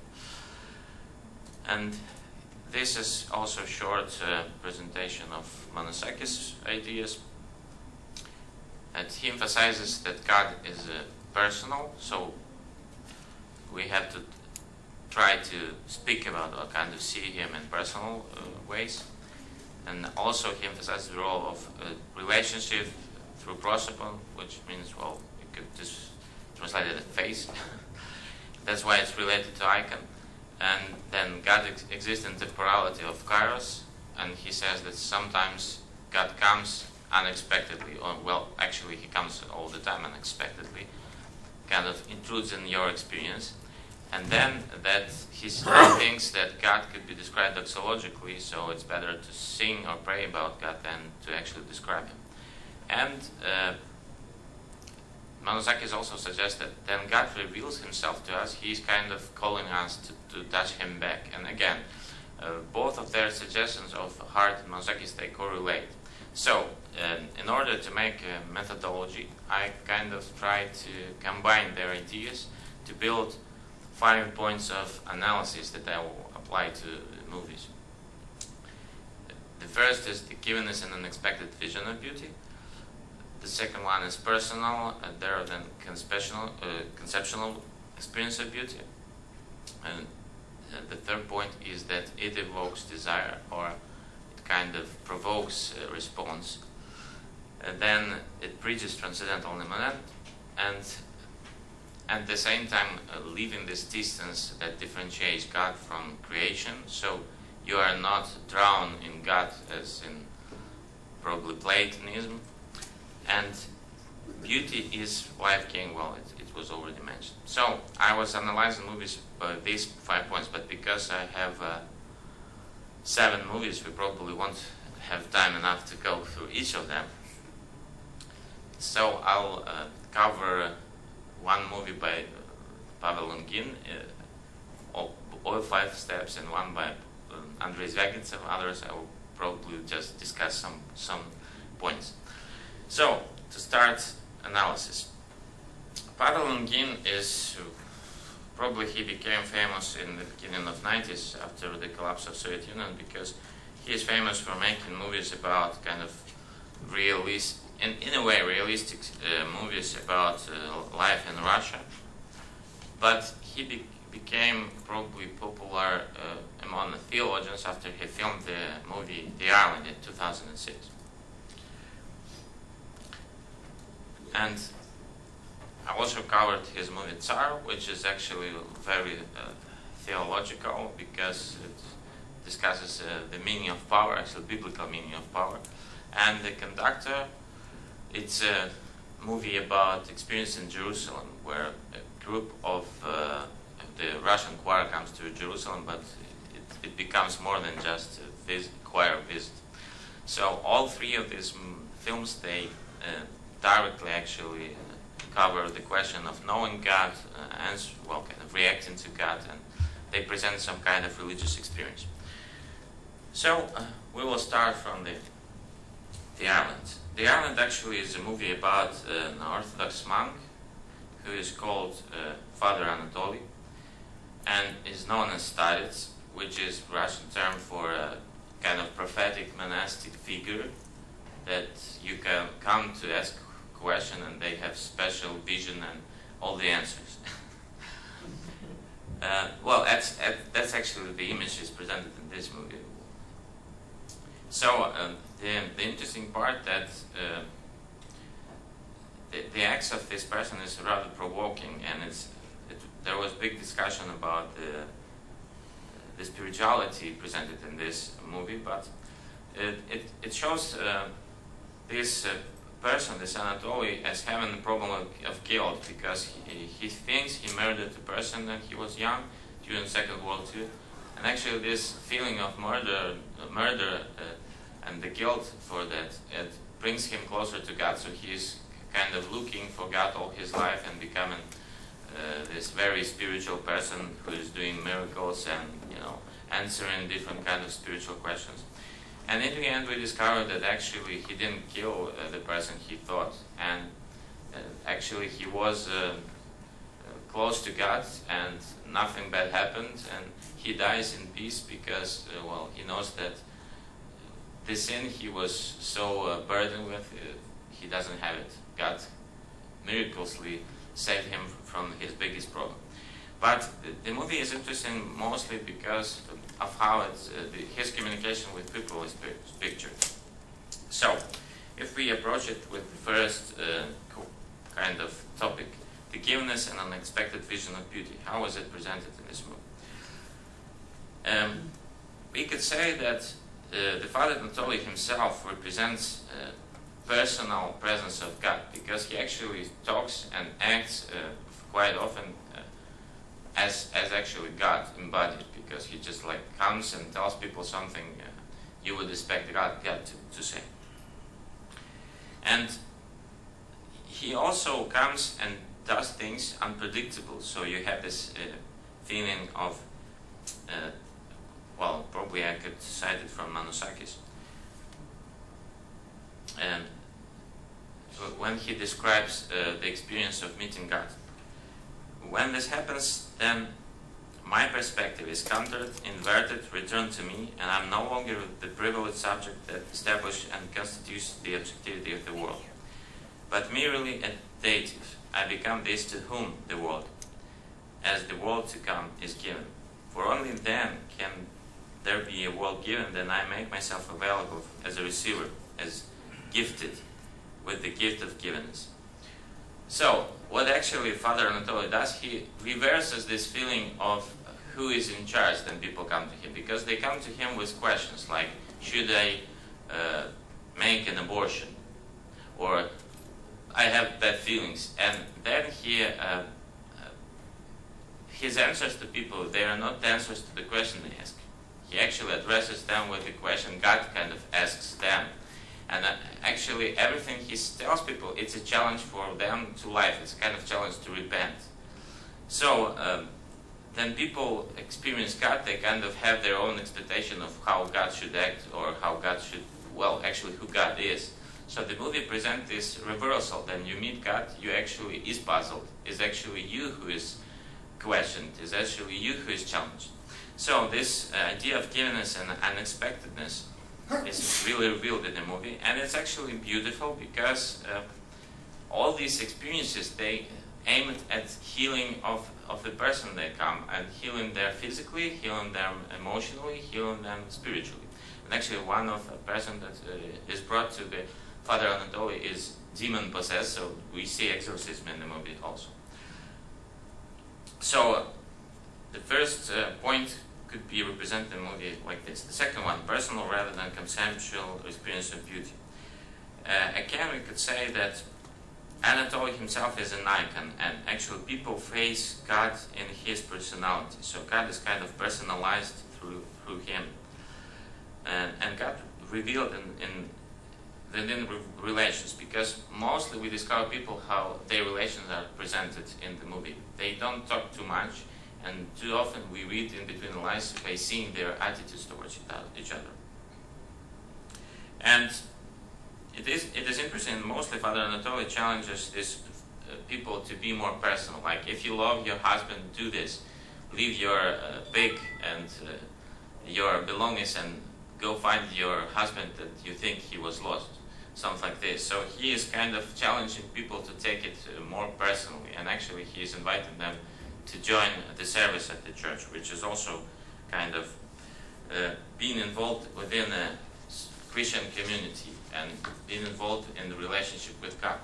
And this is also a short presentation of Manosakis' ideas. And he emphasizes that God is personal, so we have to try to speak about or kind of see him in personal ways. And also he emphasizes the role of relationship through prosopon, which means, well, you could just translate it as face. That's why it's related to icon. And then God exists in the temporality of kairos, and he says that sometimes God comes unexpectedly, or well, actually he comes all the time unexpectedly, kind of intrudes in your experience. And then that he thinks that God could be described doxologically, so it's better to sing or pray about God than to actually describe him. And Manosakis also suggests that then God reveals himself to us. He's kind of calling us to touch him back. And again, both of their suggestions of Hart and Manosakis, they correlate. So, in order to make a methodology, I kind of try to combine their ideas to build 5 points of analysis that I will apply to movies. The first is the givenness and unexpected vision of beauty. The second one is personal, there than conceptual experience of beauty. And the third point is that it evokes desire, or it kind of provokes a response. And then it bridges transcendental and immanent, and at the same time leaving this distance that differentiates God from creation. So you are not drowned in God as in probably Platonism. And beauty is life-giving. Well, it was already mentioned. So I was analyzing movies by these 5 points, but because I have 7 movies, we probably won't have time enough to go through each of them. So I'll cover one movie by Pavel Lungin, all 5 steps, and one by Andrey Zvyagintsev. Others I will probably just discuss some points. So, to start analysis. Pavel Lungin is, probably he became famous in the beginning of 90s after the collapse of Soviet Union, because he is famous for making movies about kind of realistic, in a way realistic movies about life in Russia. But he became probably popular among the theologians after he filmed the movie The Island in 2006. And I also covered his movie Tsar, which is actually very theological, because it discusses the meaning of power, actually biblical meaning of power. And The Conductor, it's a movie about experience in Jerusalem, where a group of the Russian choir comes to Jerusalem, but it becomes more than just a choir visit. So all three of these films, they directly actually cover the question of knowing God, and well, kind of reacting to God, and they present some kind of religious experience. So we will start from The Island. The Island actually is a movie about an Orthodox monk who is called Father Anatoly, and is known as Starets, which is Russian term for a kind of prophetic monastic figure that you can come to ask a question and they have special vision and all the answers. Well, that's actually the image is presented in this movie. So the interesting part that the acts of this person is rather provoking, and there was big discussion about the spirituality presented in this movie, but it shows this person, this Anatoly, as having a problem of guilt, because he thinks he murdered a person when he was young during the Second World War, and actually this feeling of murder and the guilt for that, it brings him closer to God. So he is kind of looking for God all his life and becoming this very spiritual person who is doing miracles and, you know, answering different kind of spiritual questions. And in the end, we discovered that actually he didn't kill the person he thought, and actually he was close to God, and nothing bad happened, and he dies in peace because, well, he knows that the sin he was so burdened with, he doesn't have it. God miraculously saved him from his biggest problem. But the movie is interesting mostly because of how his communication with people is pictured. So, if we approach it with the first kind of topic, the givenness and unexpected vision of beauty, how was it presented in this movie? We could say that the Father Anatoly himself represents personal presence of God, because he actually talks and acts quite often as actually God embodied, because he just like comes and tells people something you would expect God to say. And he also comes and does things unpredictable, so you have this feeling of well, probably I could cite it from Masochism. And when he describes the experience of meeting God, when this happens, then my perspective is countered, inverted, returned to me, and I'm no longer the privileged subject that establishes and constitutes the objectivity of the world, but merely a dative. I become this to whom the world, as the world to come, is given. For only then can there be a world given, then I make myself available as a receiver, as gifted with the gift of givenness. So, what actually Father Anatoly does, he reverses this feeling of who is in charge when people come to him, because they come to him with questions like, should I make an abortion? Or, I have bad feelings. And then his answers to people, they are not answers to the question they ask. He actually addresses them with the question God kind of asks them. And actually everything he tells people, it's a challenge for them to life. It's a kind of challenge to repent. So then people experience God, they kind of have their own expectation of how God should act, or how God should, well, actually who God is. So the movie presents this reversal. Then you meet God, you actually is puzzled. It's actually you who is questioned. It's actually you who is challenged. So this idea of givenness and unexpectedness is really revealed in the movie, and it's actually beautiful because all these experiences, they aim at healing of the person they come, and healing them physically, healing them emotionally, healing them spiritually. And actually one of a person that is brought to the Father Anatoly is demon possessed, so we see exorcism in the movie also. So the first point could be represented in the movie like this. The second one, personal rather than conceptual experience of beauty. Again, we could say that Anatoly himself is an icon, and actually people face God in his personality. So God is kind of personalized through him. And God revealed in relations, because mostly we discover people how their relations are presented in the movie. They don't talk too much, and too often we read in between the lines by seeing their attitudes towards each other. And it is interesting, mostly Father Anatoly challenges these people to be more personal. Like, if you love your husband, do this. Leave your pig and your belongings and go find your husband that you think he was lost. Something like this. So he is kind of challenging people to take it more personally, and actually he is inviting them to join the service at the church, which is also kind of being involved within a Christian community and being involved in the relationship with God.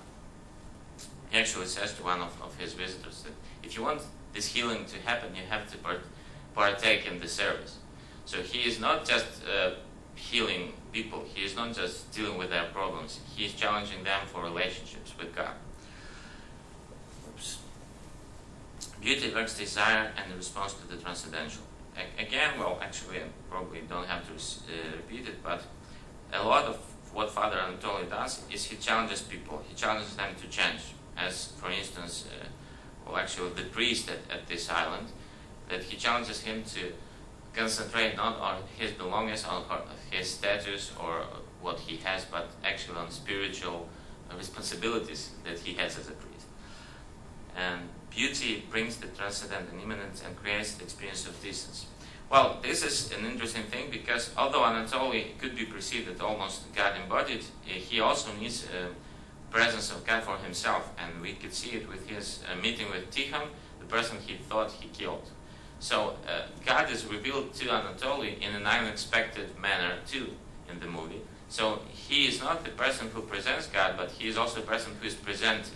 He actually says to one of his visitors that if you want this healing to happen, you have to partake in the service. So he is not just healing people, he is not just dealing with their problems, he is challenging them for relationships with God. Oops. Beauty evokes desire and the response to the transcendental. Again, well, actually, I probably don't have to repeat it, but a lot of what Father Anatoly does is he challenges people, he challenges them to change. As, for instance, well, actually, the priest at this island, that he challenges him to concentrate not on his belongings, on his status or what he has, but actually on spiritual responsibilities that he has as a priest. And beauty brings the transcendent and immanent and creates the experience of distance. Well, this is an interesting thing, because although Anatoly could be perceived as almost God embodied, he also needs a presence of God for himself, and we could see it with his meeting with Tikhon, the person he thought he killed. So God is revealed to Anatoly in an unexpected manner too in the movie. So he is not the person who presents God, but he is also the person who is presented.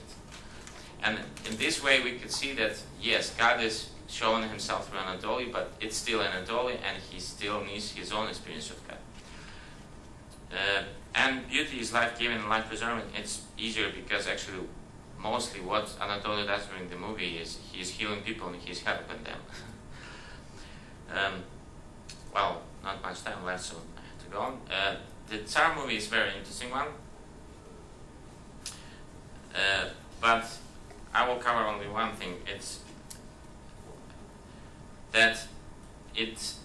And in this way we could see that, yes, God is showing himself through Anatoly, but it's still Anatoly, and he still needs his own experience of God. And beauty is life-giving and life-preserving. It's easier because actually mostly what Anatoly does during the movie is he's healing people and he's helping them. Well, not much time left, so I have to go on. The Tsar movie is a very interesting one, but I will cover only one thing. It's that if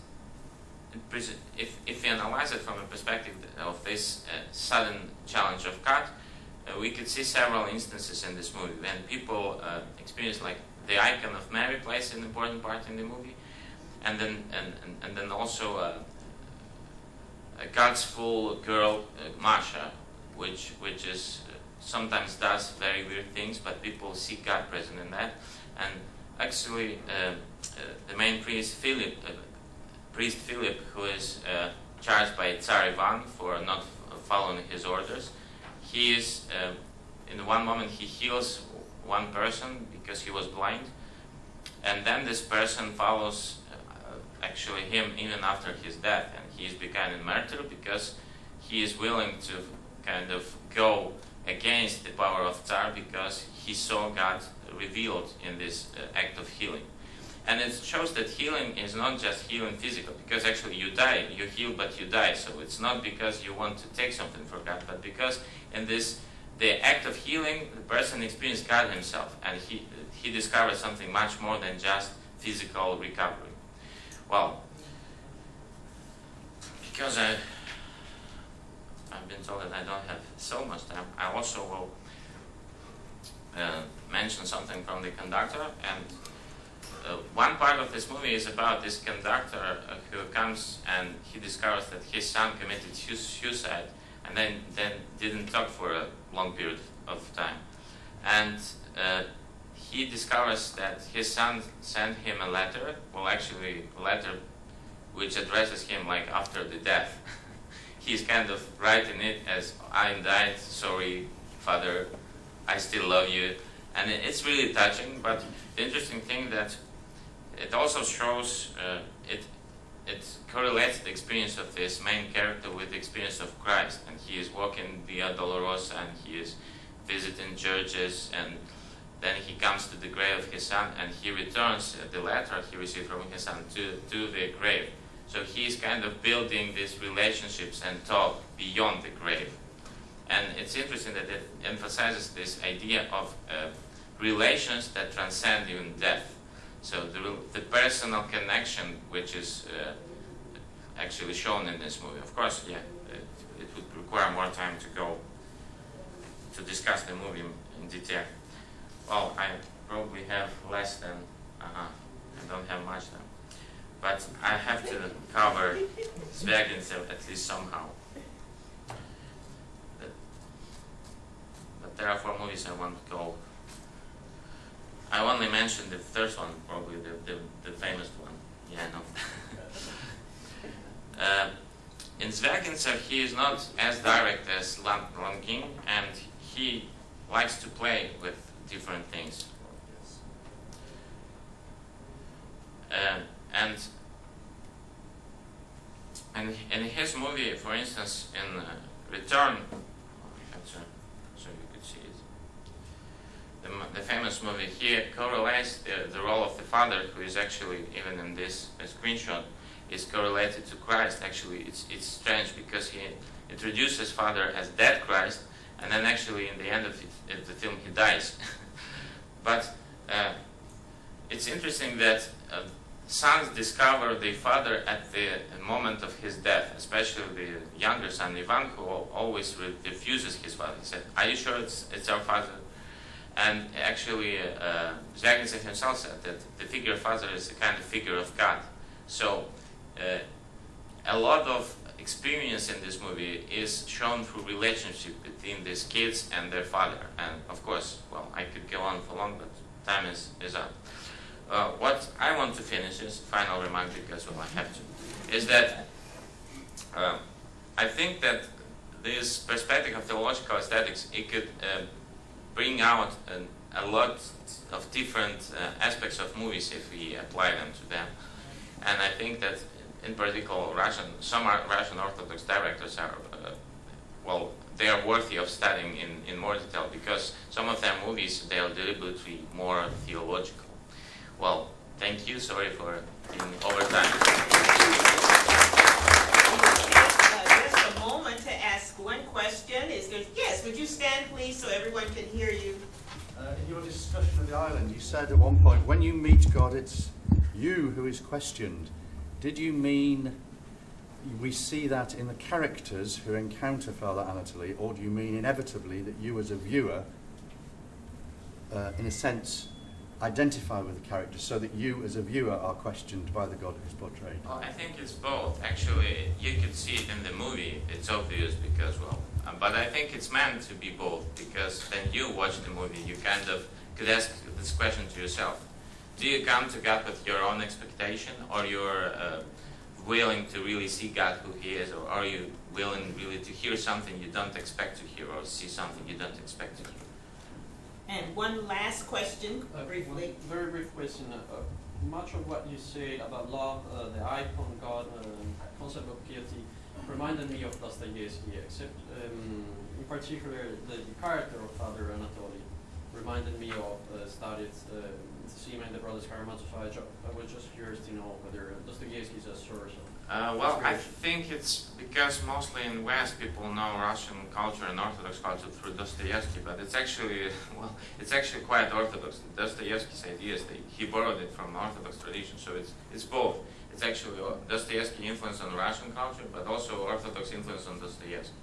we analyze it from a perspective of this sudden challenge of God, we could see several instances in this movie when people experience, like, the icon of Mary plays an important part in the movie. And then also a God's full girl, Masha, which is sometimes does very weird things, but people see God present in that. And actually, the main priest Philip, who is charged by Tsar Ivan for not following his orders, he is in one moment he heals one person because he was blind, and then this person follows actually him even after his death, and he is becoming a martyr because he is willing to kind of go against the power of Tsar because he saw God revealed in this act of healing. And it shows that healing is not just healing physical, because actually you die, you heal but you die, so it's not because you want to take something for God, but because in this, the act of healing, the person experienced God himself, and he discovered something much more than just physical recovery. Well, because I've been told that I don't have so much time, I also will mention something from the conductor. And one part of this movie is about this conductor who comes and he discovers that his son committed suicide, and then didn't talk for a long period of time. And he discovers that his son sent him a letter, well actually a letter which addresses him like after the death. He's kind of writing it as, "I died, sorry father, I still love you." And it's really touching, but the interesting thing that it also shows, it correlates the experience of this main character with the experience of Christ. And he is walking Via Dolorosa, and he is visiting churches, and then he comes to the grave of his son, and he returns the letter he received from his son to the grave. So he's kind of building these relationships and talk beyond the grave. And it's interesting that it emphasizes this idea of relations that transcend even death. So the personal connection, which is actually shown in this movie. Of course, yeah, it would require more time to go to discuss the movie in detail. Well, I probably have less than, I don't have much time. But I have to cover Zvyagintsev at least somehow. But there are 4 movies I want to go. I only mentioned the first one, probably the famous one. Yeah, I know. In Zvyagintsev, he is not as direct as Lungin, and he likes to play with different things. And in his movie, for instance, in Return, so you could see it, the famous movie, he correlates the role of the father, who is actually, even in this screenshot, is correlated to Christ. Actually, it's strange because he introduces father as dead Christ, and then actually in the end of the film he dies. But it's interesting that sons discover their father at the moment of his death, especially the younger son Ivan, who always refuses his father. He said, "Are you sure it's our father?" And actually Zvyagintsev himself said that the figure of father is a kind of figure of God. So a lot of experience in this movie is shown through relationship between these kids and their father. And of course, well, I could go on for long, but time is up. What I want to finish is final remark, because well, I have to, is that I think that this perspective of theological aesthetics, it could bring out a lot of different aspects of movies if we apply them to them. And I think that in particular some Russian Orthodox directors are, well, they are worthy of studying in more detail, because some of their movies, they are deliberately more theological. Well, thank you. Sorry for being over time. Just a moment to ask one question. Yes, would you stand, please, so everyone can hear you? In your discussion of the island, you said at one point, when you meet God, it's you who is questioned. Did you mean we see that in the characters who encounter Father Anatoly, or do you mean inevitably that you as a viewer, in a sense, identify with the characters, so that you as a viewer are questioned by the God who's portrayed? Well, I think it's both. Actually, you could see it in the movie. It's obvious because, well, but I think it's meant to be both, because when you watch the movie, you kind of could ask this question to yourself. Do you come to God with your own expectation, or you're willing to really see God who He is, or are you willing really to hear something you don't expect to hear, or see something you don't expect to hear? And one last question, briefly. Very brief question. Much of what you said about love, the icon, God, concept of piety, reminded me of Dostoevsky, except in particular the character of Father Anatoly reminded me of Sadism, the Brothers Karamazov. I was just curious to know whether Dostoevsky is a source of Well, I think it's because mostly in West people know Russian culture and Orthodox culture through Dostoevsky, but it's actually, well, it's actually quite Orthodox. Dostoevsky's ideas, he borrowed it from the Orthodox tradition, so it's both. It's actually Dostoevsky influence on Russian culture, but also Orthodox influence on Dostoevsky.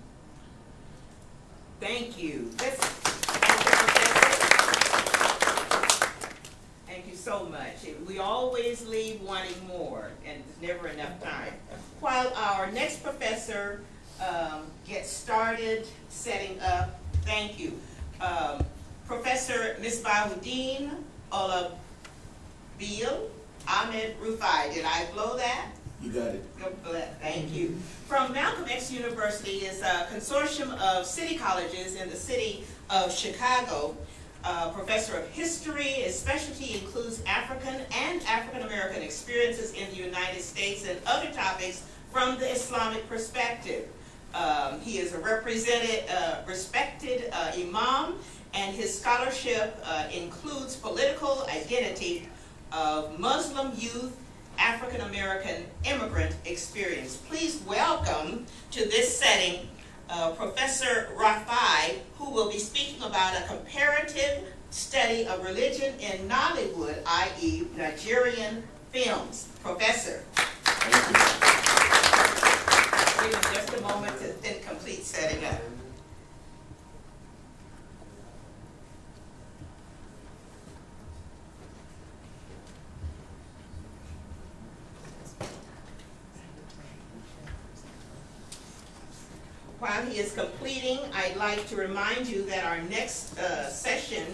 Thank you. Thank you so much. We always leave wanting more, and there's never enough time. While our next professor gets started setting up, thank you. Professor Misbahudeen Olabil Ahmed Rufai. Did I blow that? You got it. Thank you. From Malcolm X University is a consortium of city colleges in the city of Chicago. Professor of history. His specialty includes African and African American experiences in the United States and other topics from the Islamic perspective. He is a respected imam, and his scholarship includes political identity of Muslim youth, African American immigrant experience. Please welcome to this setting Professor Rufai, who will be speaking about a comparative study of religion in Nollywood, i.e. Nigerian films. Professor. Thank you. Give him just a moment to complete setting up. While he is completing, I'd like to remind you that our next session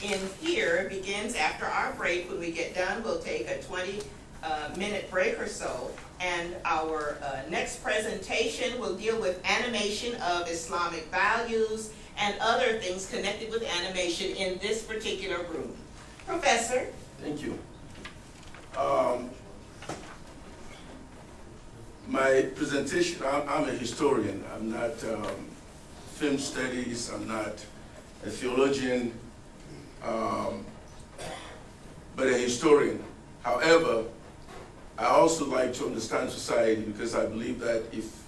in here begins after our break. When we get done, we'll take a 20-minute break or so. And our next presentation will deal with animation of Islamic values and other things connected with animation in this particular room. Professor. Thank you. My presentation, I'm a historian. I'm not film studies, I'm not a theologian, but a historian. However, I also like to understand society, because I believe that if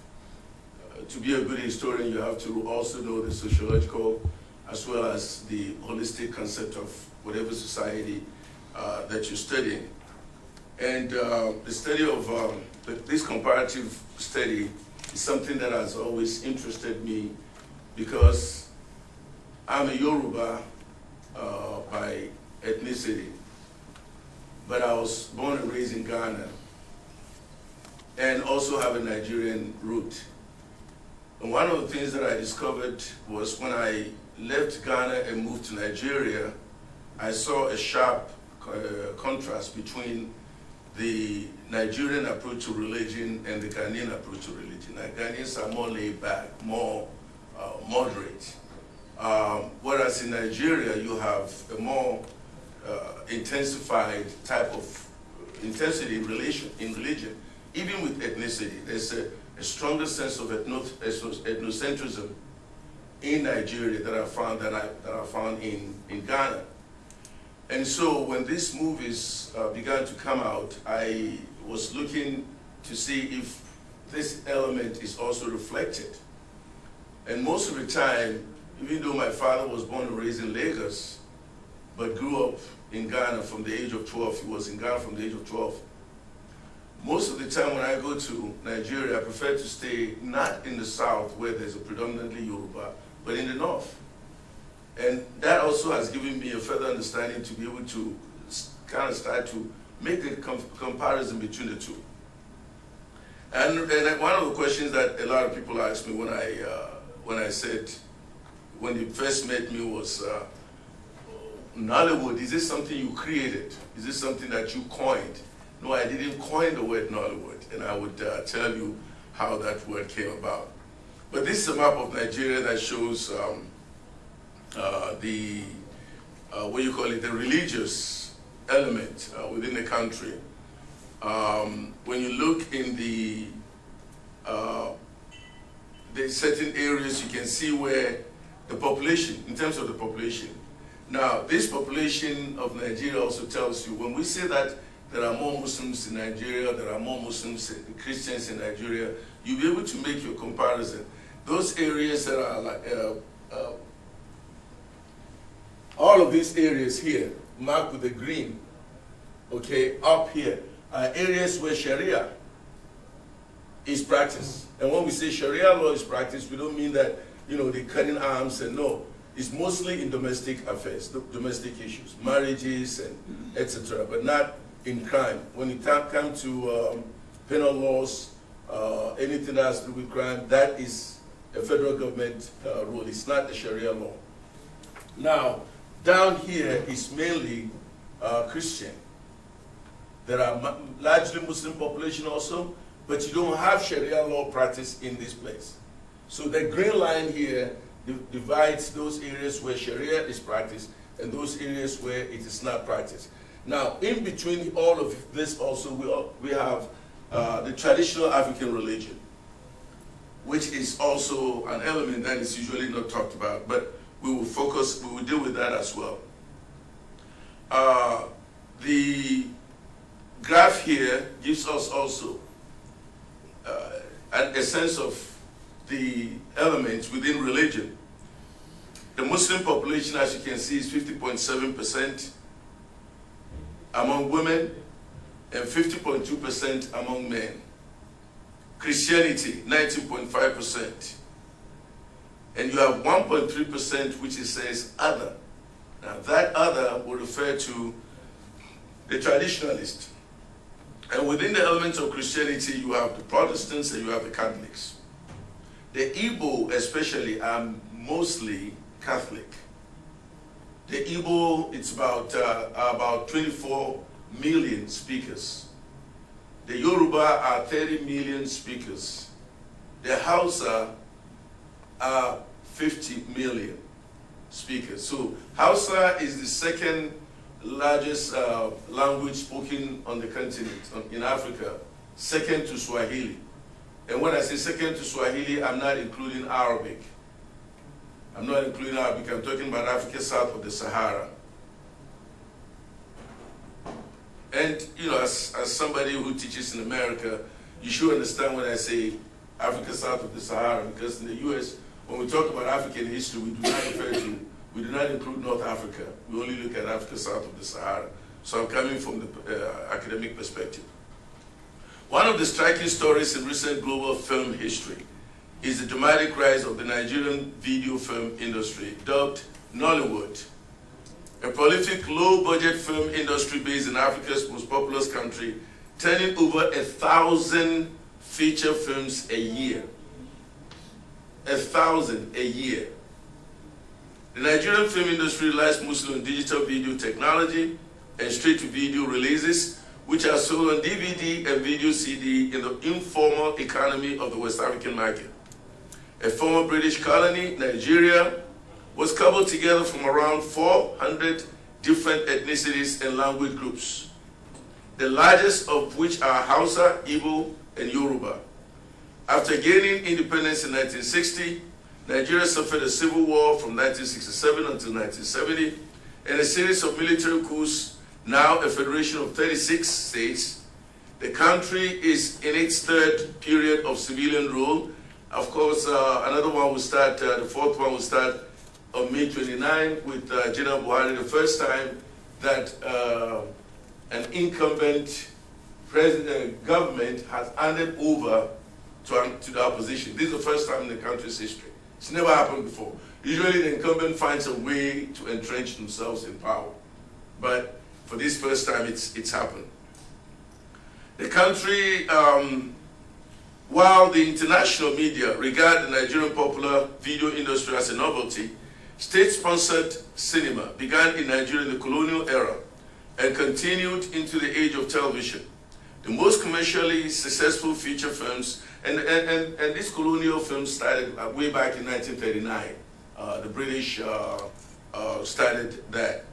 to be a good historian, you have to also know the sociological as well as the holistic concept of whatever society that you're studying. And the study of this comparative study is something that has always interested me, because I'm a Yoruba by ethnicity, but I was born and raised in Ghana and also have a Nigerian root. And one of the things that I discovered was when I left Ghana and moved to Nigeria, I saw a sharp contrast between the Nigerian approach to religion and the Ghanaian approach to religion. Like, Ghanaians are more laid back, more moderate. Whereas in Nigeria, you have a more intensified type of intensity in religion. Even with ethnicity, there's a stronger sense of ethnocentrism in Nigeria that I found in Ghana. And so when these movies began to come out, I was looking to see if this element is also reflected. And most of the time, even though my father was born and raised in Lagos, but grew up in Ghana from the age of 12, he was in Ghana from the age of 12. Most of the time when I go to Nigeria, I prefer to stay not in the south where there's a predominantly Yoruba, but in the north. And that also has given me a further understanding to be able to kind of start to make the comparison between the two. And one of the questions that a lot of people asked me when I said, when you first met me was, Nollywood, is this something you created? Is this something that you coined? No, I didn't coin the word Nollywood, and I would tell you how that word came about. But this is a map of Nigeria that shows the the religious element within the country. When you look in the certain areas, you can see where the population, in terms of the population. Now, this population of Nigeria also tells you, when we say that there are more Muslims in Nigeria, there are more Muslims, Christians in Nigeria, you'll be able to make your comparison. Those areas that are like, all of these areas here, marked with the green, okay, up here, are areas where Sharia is practiced. And when we say Sharia law is practiced, we don't mean that, you know, they're cutting arms, and no. It's mostly in domestic affairs, domestic issues, marriages and etc., but not in crime. When it comes to penal laws, anything that has to do with crime, that is a federal government rule. It's not the Sharia law. Now, down here is mainly Christian. There are largely Muslim population also, but you don't have Sharia law practice in this place. So the green line here divides those areas where Sharia is practiced and those areas where it is not practiced. Now, in between all of this also, we have the traditional African religion, which is also an element that is usually not talked about, but we will deal with that as well. The graph here gives us also a sense of the elements within religion. The Muslim population, as you can see, is 50.7% among women and 50.2% among men. Christianity, 19.5%. And you have 1.3% which it says other. Now that other will refer to the traditionalists. And within the elements of Christianity, you have the Protestants and you have the Catholics. The Igbo especially are mostly Catholic. The Igbo, it's about 24 million speakers. The Yoruba are 30 million speakers. The Hausa are 50 million speakers. So Hausa is the second largest language spoken on the continent, in Africa, second to Swahili. And when I say second to Swahili, I'm not including Arabic. I'm not including Arabic, I'm talking about Africa south of the Sahara. And, you know, as somebody who teaches in America, you should understand when I say Africa south of the Sahara, because in the US, when we talk about African history, we do not include North Africa. We only look at Africa south of the Sahara. So I'm coming from the academic perspective. One of the striking stories in recent global film history is the dramatic rise of the Nigerian video film industry, dubbed Nollywood, a prolific low-budget film industry based in Africa's most populous country, turning over 1,000 feature films a year. 1,000 a year. The Nigerian film industry relies mostly on digital video technology and straight-to-video releases, which are sold on DVD and video CD in the informal economy of the West African market. A former British colony, Nigeria, was cobbled together from around 400 different ethnicities and language groups, the largest of which are Hausa, Igbo, and Yoruba. After gaining independence in 1960, Nigeria suffered a civil war from 1967 until 1970, and a series of military coups. Now a federation of 36 states. The country is in its third period of civilian rule. Of course, another one will start, the fourth one will start on May 29 with General Buhari, the first time that an incumbent government has handed over to the opposition. This is the first time in the country's history. It's never happened before. Usually the incumbent finds a way to entrench themselves in power. But for this first time, it's happened. The country, while the international media regard the Nigerian popular video industry as a novelty, state-sponsored cinema began in Nigeria in the colonial era and continued into the age of television. The most commercially successful feature films, and these colonial films started way back in 1939. The British started that.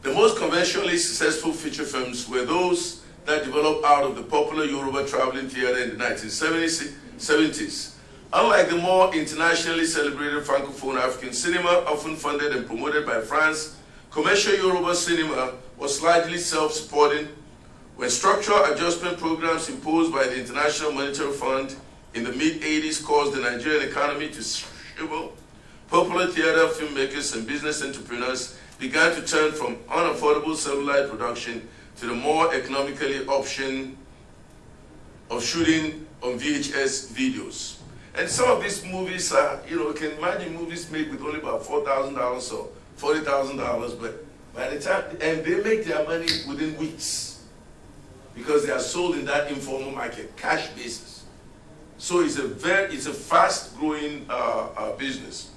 The most conventionally successful feature films were those that developed out of the popular Yoruba traveling theater in the 1970s. Unlike the more internationally celebrated Francophone African cinema, often funded and promoted by France, commercial Yoruba cinema was largely self-supporting when structural adjustment programs imposed by the International Monetary Fund in the mid-80s caused the Nigerian economy to shrivel. Popular theater, filmmakers, and business entrepreneurs began to turn from unaffordable satellite production to the more economically option of shooting on VHS videos. And some of these movies are, you can imagine movies made with only about $4,000 or $40,000, but by the time, and they make their money within weeks because they are sold in that informal market, cash basis. So it's a fast-growing business.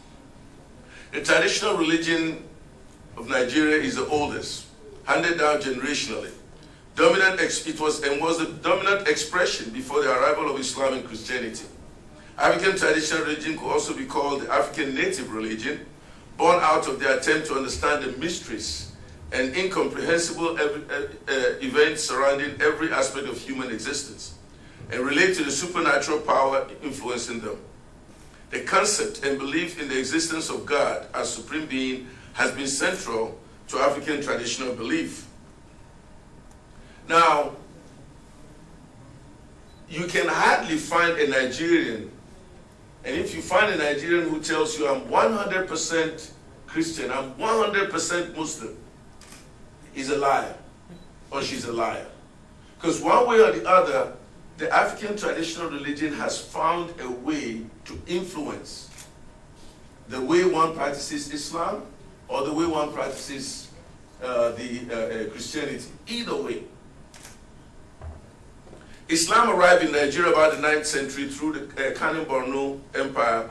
The traditional religion of Nigeria is the oldest, handed down generationally. It was the dominant expression before the arrival of Islam and Christianity. African traditional religion could also be called the African native religion, born out of the attempt to understand the mysteries and incomprehensible events surrounding every aspect of human existence and relate to the supernatural power influencing them. The concept and belief in the existence of God as supreme being has been central to African traditional belief. Now, you can hardly find a Nigerian, and if you find a Nigerian who tells you I'm 100% Christian, I'm 100% Muslim, he's a liar, or she's a liar. Because one way or the other, the African traditional religion has found a way to influence the way one practices Islam or the way one practices Christianity. Either way. Islam arrived in Nigeria about the 9th century through the Kanem-Borno Empire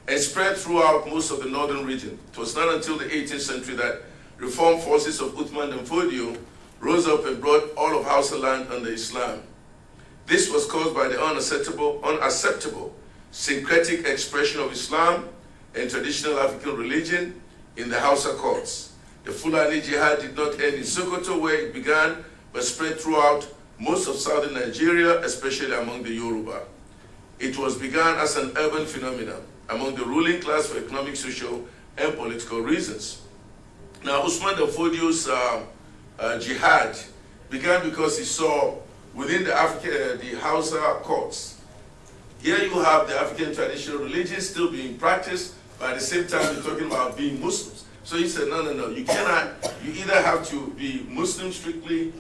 and spread throughout most of the northern region. It was not until the 18th century that reform forces of Uthman and Fodio rose up and brought all of Hausa land under Islam. This was caused by the unacceptable syncretic expression of Islam and traditional African religion in the Hausa courts. The Fulani Jihad did not end in Sokoto where it began, but spread throughout most of southern Nigeria, especially among the Yoruba. It was begun as an urban phenomenon among the ruling class for economic, social, and political reasons. Now, Usman Dan Fodio's jihad began because he saw within the Hausa courts, here you have the African traditional religion still being practiced, but at the same time you're talking about being Muslims. So he said, no, you cannot, you either have to be Muslim strictly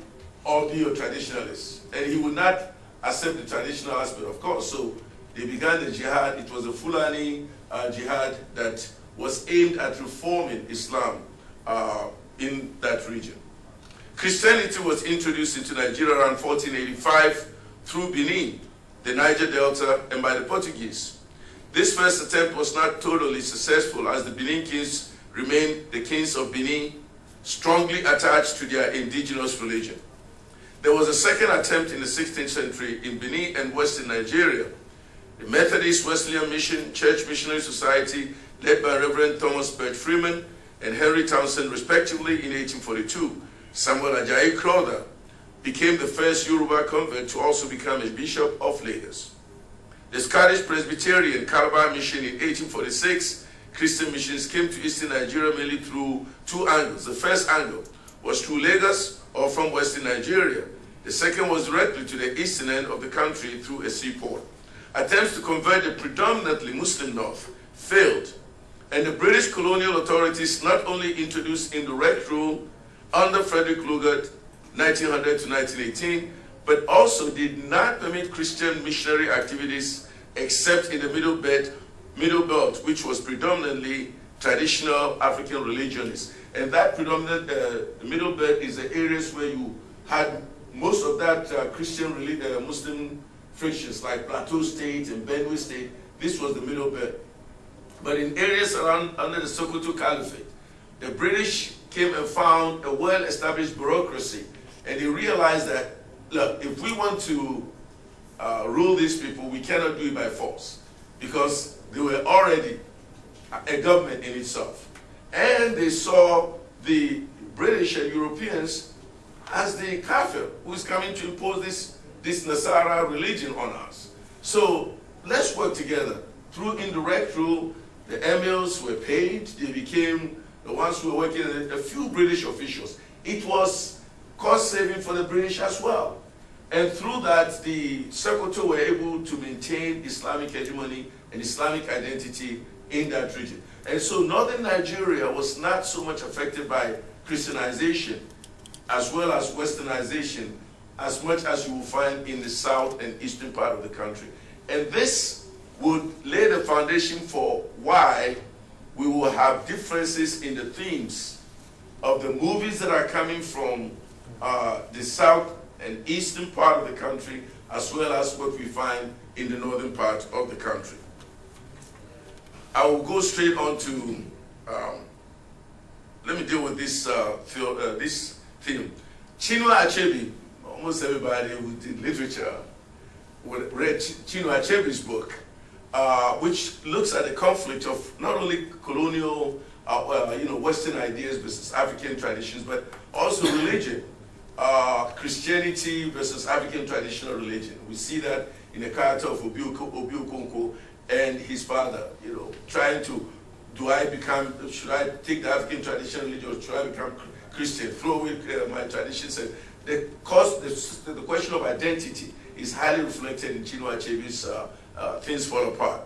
or be a traditionalist. And he would not accept the traditional aspect, of course. So they began the jihad. It was a Fulani jihad that was aimed at reforming Islam in that region. Christianity was introduced into Nigeria around 1485 through Benin, the Niger Delta, and by the Portuguese. This first attempt was not totally successful as the Benin kings remained the kings of Benin, strongly attached to their indigenous religion. There was a second attempt in the 16th century in Benin and Western Nigeria. The Methodist Wesleyan Mission Church Missionary Society, led by Reverend Thomas Bert Freeman and Henry Townsend, respectively, in 1842, Samuel Ajayi Crowther became the first Yoruba convert to also become a bishop of Lagos. The Scottish Presbyterian Calabar Mission in 1846, Christian missions came to Eastern Nigeria mainly through two angles. The first angle was through Lagos or from Western Nigeria. The second was directly to the eastern end of the country through a seaport. Attempts to convert the predominantly Muslim North failed, and the British colonial authorities not only introduced indirect rule under Frederick Lugard 1900 to 1918, but also did not permit Christian missionary activities except in the Middle Belt, which was predominantly traditional African religionists. And that predominant, the Middle Belt is the areas where you had most of that Christian Muslim frictions, like Plateau State and Benue State. This was the Middle Belt. But in areas around under the Sokoto Caliphate, the British came and found a well-established bureaucracy, and they realized that, look, if we want to rule these people, we cannot do it by force, because they were already a government in itself. And they saw the British and Europeans as the kafir who is coming to impose this Nasara religion on us. So let's work together. Through indirect rule, the emirs were paid. They became the ones who were working, a few British officials. it was cost saving for the British as well. And through that, the Sokoto were able to maintain Islamic hegemony and Islamic identity in that region. And so northern Nigeria was not so much affected by Christianization as well as Westernization as much as you will find in the south and eastern part of the country. And this would lay the foundation for why we will have differences in the themes of the movies that are coming from the south and eastern part of the country, as well as what we find in the northern part of the country. I will go straight on to, let me deal with this, this theme. Chinua Achebe, almost everybody who did literature read Chinua Achebe's book, which looks at the conflict of not only colonial, Western ideas versus African traditions, but also religion. Christianity versus African traditional religion. We see that in the character of Obi Okonkwo and his father, trying to, should I take the African traditional religion or should I become Christian, throw away my traditions? And the question of identity is highly reflected in Chinua Achebe's Things Fall Apart.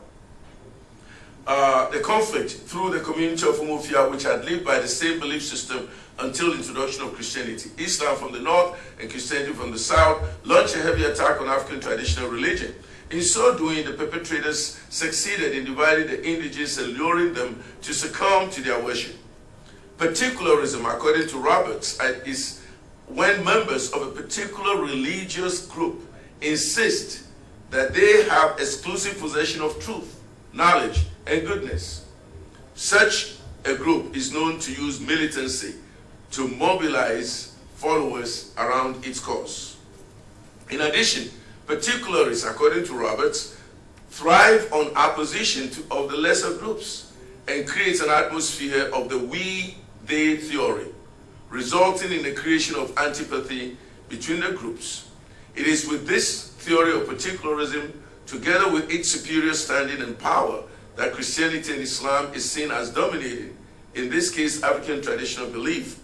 The conflict through the community of Umofia, which had lived by the same belief system until the introduction of Christianity. Islam from the north and Christianity from the south launched a heavy attack on African traditional religion. In so doing, the perpetrators succeeded in dividing the indigenous and luring them to succumb to their worship. Particularism, according to Roberts, is when members of a particular religious group insist that they have exclusive possession of truth, knowledge, and goodness. Such a group is known to use militancy to mobilize followers around its cause. In addition, particularists, according to Roberts, thrive on opposition of the lesser groups and creates an atmosphere of the we-they theory, resulting in the creation of antipathy between the groups. It is with this theory of particularism, together with its superior standing and power, that Christianity and Islam is seen as dominating, in this case, African traditional belief.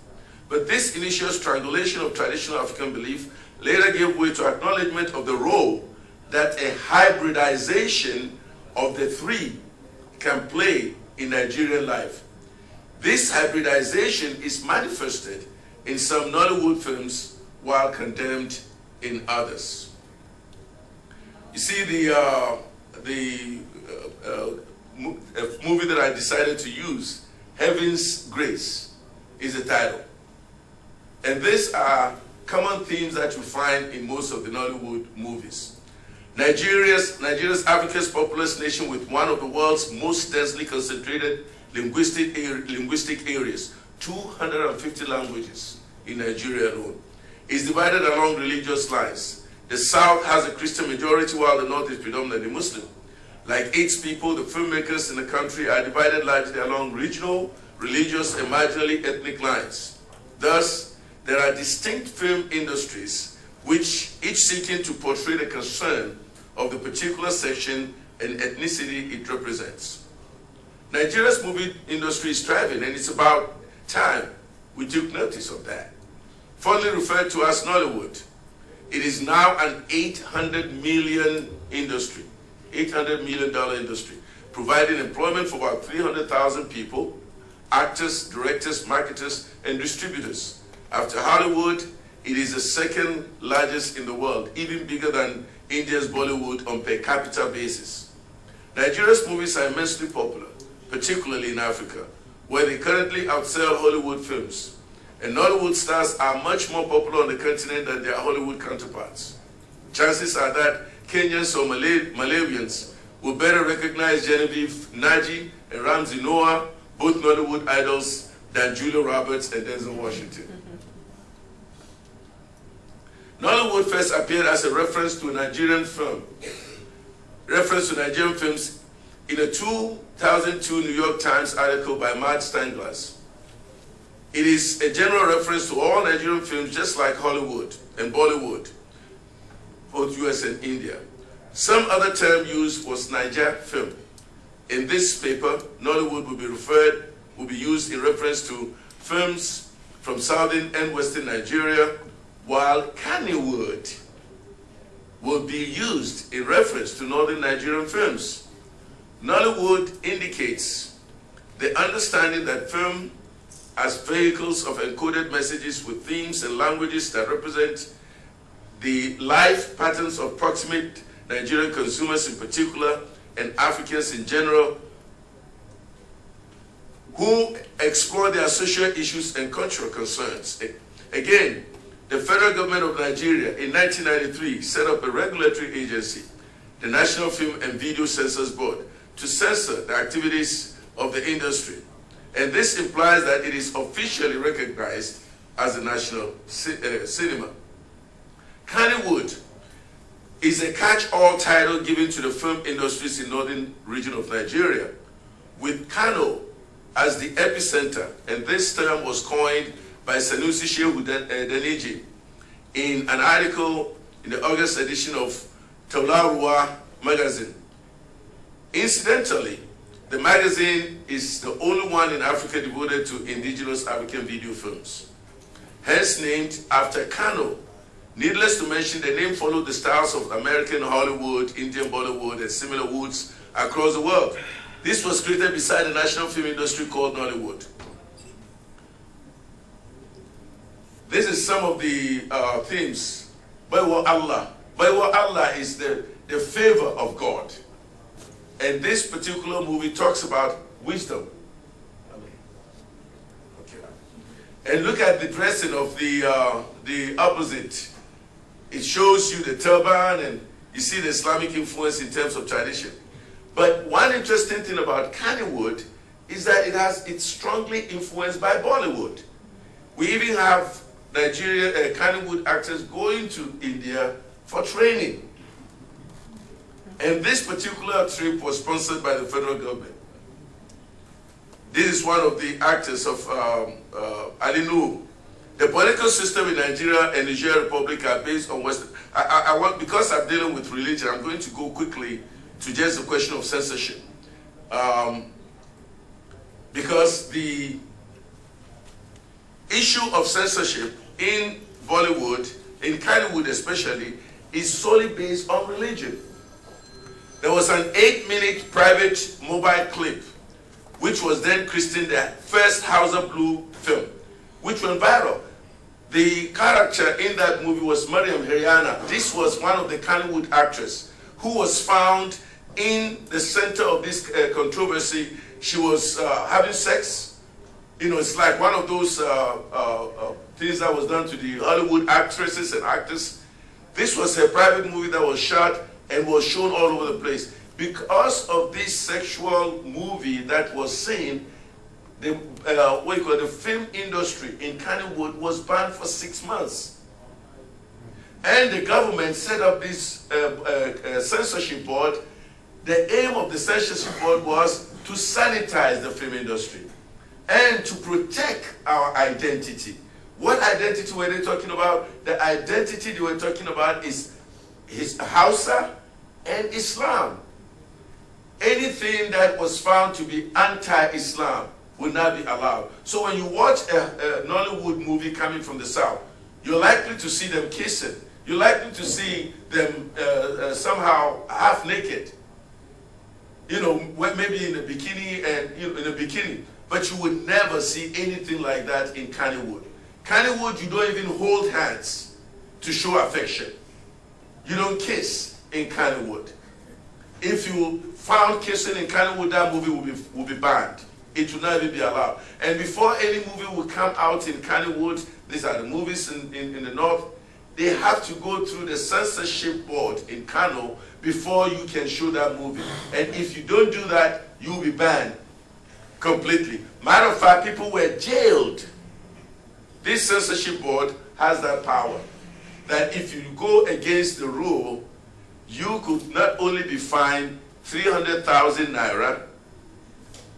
But this initial strangulation of traditional African belief later gave way to acknowledgement of the role that a hybridization of the three can play in Nigerian life. This hybridization is manifested in some Nollywood films while condemned in others. You see, the movie that I decided to use, Heaven's Grace, is the title. And these are common themes that you find in most of the Nollywood movies. Nigeria's Africa's populous nation with one of the world's most densely concentrated linguistic areas, 250 languages in Nigeria alone, is divided along religious lines. The South has a Christian majority while the North is predominantly Muslim. Like AIDS people, the filmmakers in the country are divided largely along regional, religious, and marginally ethnic lines. Thus, there are distinct film industries, which each seeking to portray the concern of the particular section and ethnicity it represents. Nigeria's movie industry is thriving, and it's about time we took notice of that. Fondly referred to as Nollywood, it is now an $800 million industry, $800 million industry, providing employment for about 300,000 people, actors, directors, marketers, and distributors. After Hollywood, it is the second largest in the world, even bigger than India's Bollywood on per capita basis. Nigeria's movies are immensely popular, particularly in Africa, where they currently outsell Hollywood films. And Nollywood stars are much more popular on the continent than their Hollywood counterparts. Chances are that Kenyans or Malawians will better recognize Genevieve Naji and Ramsey Noah, both Nollywood idols, than Julia Roberts and Denzel Washington. Nollywood first appeared as a reference to a Nigerian film, films in a 2002 New York Times article by Matt Steinglass. It is a general reference to all Nigerian films, just like Hollywood and Bollywood, both US and India. Some other term used was Niger film. In this paper, Nollywood will be used in reference to films from southern and western Nigeria, while Kannywood will be used in reference to northern Nigerian films. Nollywood indicates the understanding that film as vehicles of encoded messages with themes and languages that represent the life patterns of proximate Nigerian consumers in particular and Africans in general, who explore their social issues and cultural concerns. Again, the federal government of Nigeria in 1993 set up a regulatory agency, the National Film and Video Censors Board, to censor the activities of the industry. And this implies that it is officially recognized as a national cinema. Kannywood is a catch-all title given to the film industries in northern region of Nigeria, with Kano as the epicenter, and this term was coined by Sanusi Shehu Deniji in an article in the August edition of Taularuwa magazine. Incidentally, the magazine is the only one in Africa devoted to indigenous African video films, hence named after Kano. Needless to mention, the name followed the styles of American Hollywood, Indian Bollywood, and similar woods across the world. This was created beside the national film industry called Nollywood. This is some of the themes. Baywa Allah. Baywa Allah is the favor of God. And this particular movie talks about wisdom. Okay. And look at the dressing of the opposite. It shows you the turban, and you see the Islamic influence in terms of tradition. But one interesting thing about Kannywood is that it's strongly influenced by Bollywood. We even have Nigerian Kannywood actors going to India for training. And this particular trip was sponsored by the federal government. This is one of the actors of Ali Nuhu. The political system in Nigeria and Niger Republic are based on Western. Because I'm dealing with religion, I'm going to go quickly to just the question of censorship. Because the issue of censorship in Bollywood, in Kannywood especially, is solely based on religion. There was an 8-minute private mobile clip, which was then christened the first Hausa Blue film, which went viral. The character in that movie was Mariam Heriana. This was one of the Kannywood actresses who was found in the center of this controversy. She was having sex. You know, it's like one of those things that was done to the Hollywood actresses and actors. This was a private movie that was shot and was shown all over the place. Because of this sexual movie that was seen, the film industry in Kannywood was banned for 6 months. And the government set up this censorship board. The aim of the censorship board was to sanitize the film industry and to protect our identity. What identity were they talking about? The identity they were talking about is Hausa and Islam. Anything that was found to be anti-Islam will not be allowed. So when you watch a Nollywood movie coming from the South, you're likely to see them kissing. You're likely to see them somehow half naked. You know, maybe in a bikini and in a bikini. But you would never see anything like that in Kannywood. Kannywood, you don't even hold hands to show affection. You don't kiss in Kannywood. If you found kissing in Kannywood, that movie will be banned. It will not even be allowed. And before any movie will come out in Kannywood, these are the movies in the north, they have to go through the censorship board in Kano before you can show that movie. And if you don't do that, you will be banned completely. Matter of fact, people were jailed. This censorship board has that power. That if you go against the rule, you could not only be fined 300,000 naira,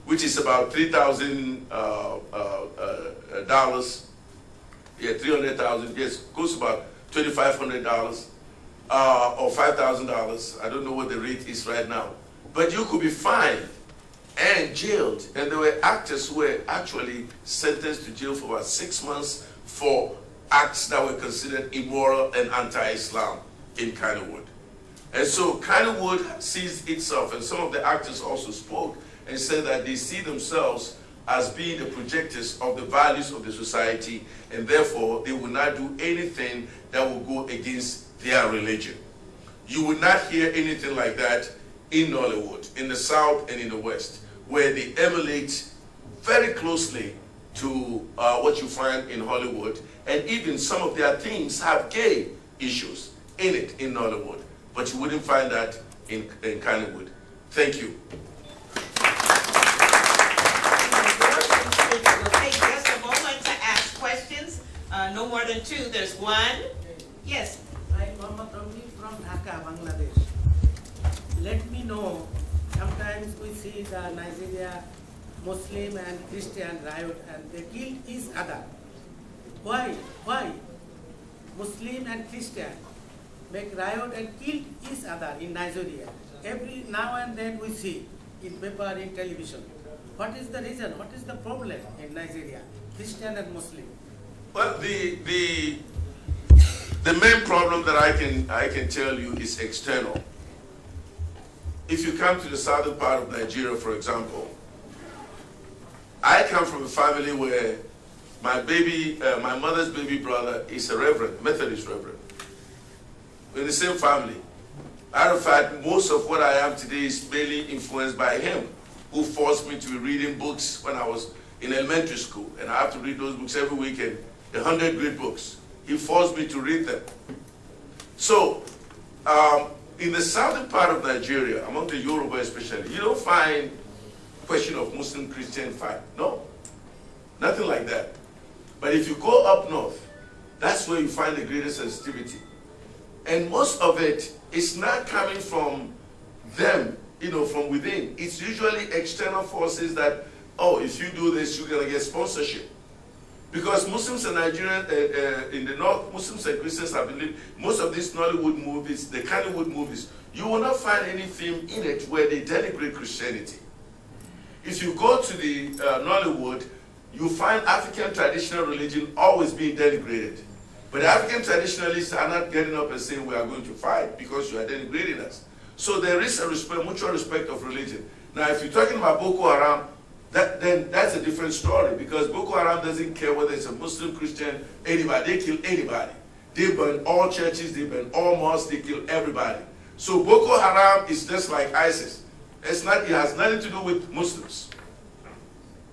which is about $3,000 dollars. Yeah, 300,000. Yes, goes about $2,500 or $5,000. I don't know what the rate is right now. But you could be fined, and jailed. And there were actors who were actually sentenced to jail for about 6 months for acts that were considered immoral and anti-Islam in Kennywood. And so Kennywood sees itself, and some of the actors also spoke and said that they see themselves as being the projectors of the values of the society, and therefore they will not do anything that will go against their religion. You will not hear anything like that in Nollywood, in the South and in the West, where they emulate very closely to what you find in Hollywood, and even some of their themes have gay issues in it in Nollywood, but you wouldn't find that in Kennywood. Thank you. We'll take just a moment to ask questions. No more than 2. There's 1. Yes. I'm Mohammed Ramli from Dhaka, Bangladesh. Let me know, sometimes we see the Nigeria Muslim and Christian riot and they kill each other. Why? Why? Muslim and Christian make riot and kill each other in Nigeria. Every now and then we see in paper, in television. What is the reason? What is the problem in Nigeria, Christian and Muslim? Well, the main problem that I can tell you is external. If you come to the southern part of Nigeria, for example, I come from a family where my mother's baby brother is a reverend, Methodist reverend. We're in the same family. Matter of fact, most of what I am today is mainly influenced by him, who forced me to be reading books when I was in elementary school, and I have to read those books every weekend, the 100 great books. He forced me to read them. So, in the southern part of Nigeria, among the Yoruba especially, you don't find question of Muslim-Christian fight. No, nothing like that. But if you go up north, that's where you find the greatest sensitivity. And most of it is not coming from them, from within. It's usually external forces that, oh, if you do this, you're going to get sponsorship. Because Muslims and Nigerians in the north, Muslims and Christians have believed most of these Nollywood movies, the Kennywood movies, you will not find any theme in it where they denigrate Christianity. If you go to the Nollywood, you find African traditional religion always being denigrated. But the African traditionalists are not getting up and saying we are going to fight because you are denigrating us. So there is a mutual respect of religion. Now, if you're talking about Boko Haram, then that's a different story, because Boko Haram doesn't care whether it's a Muslim, Christian, anybody. They kill anybody. They burn all churches, they burn all mosques, they kill everybody. So Boko Haram is just like ISIS. It has nothing to do with Muslims.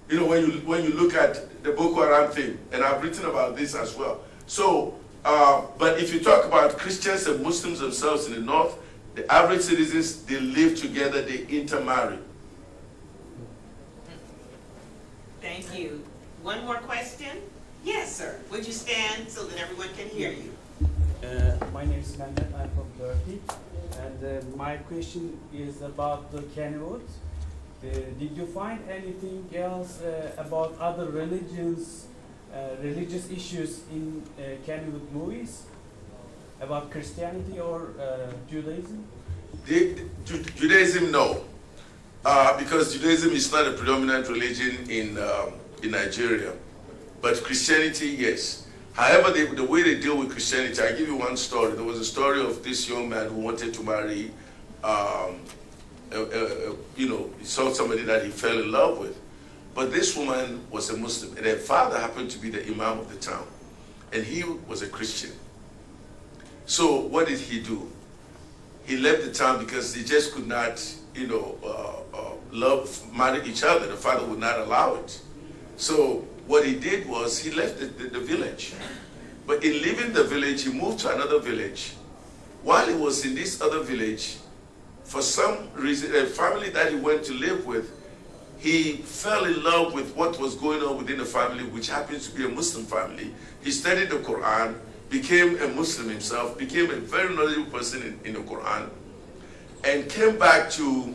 When you look at the Boko Haram thing, and I've written about this as well. So, but if you talk about Christians and Muslims themselves in the north, the average citizens, they live together, they intermarry. Thank you. One more question? Yes, sir. Would you stand so that everyone can hear you? My name is Mehmet. I'm from Turkey. And my question is about the Kennywood. Did you find anything else about other religions, religious issues in Kennywood movies? About Christianity or Judaism? Judaism, no. Because Judaism is not a predominant religion in Nigeria. But Christianity, yes. However, the way they deal with Christianity, I'll give you one story. There was a story of this young man who wanted to marry, he saw somebody that he fell in love with. But this woman was a Muslim, and her father happened to be the imam of the town. And he was a Christian. So what did he do? He left the town because they just could not, marry each other. The father would not allow it. So what he did was he left the village. But in leaving the village, he moved to another village. While he was in this other village, for some reason, a family that he went to live with, he fell in love with what was going on within the family, which happens to be a Muslim family. He studied the Quran, became a Muslim himself, became a very knowledgeable person in the Quran, and came back to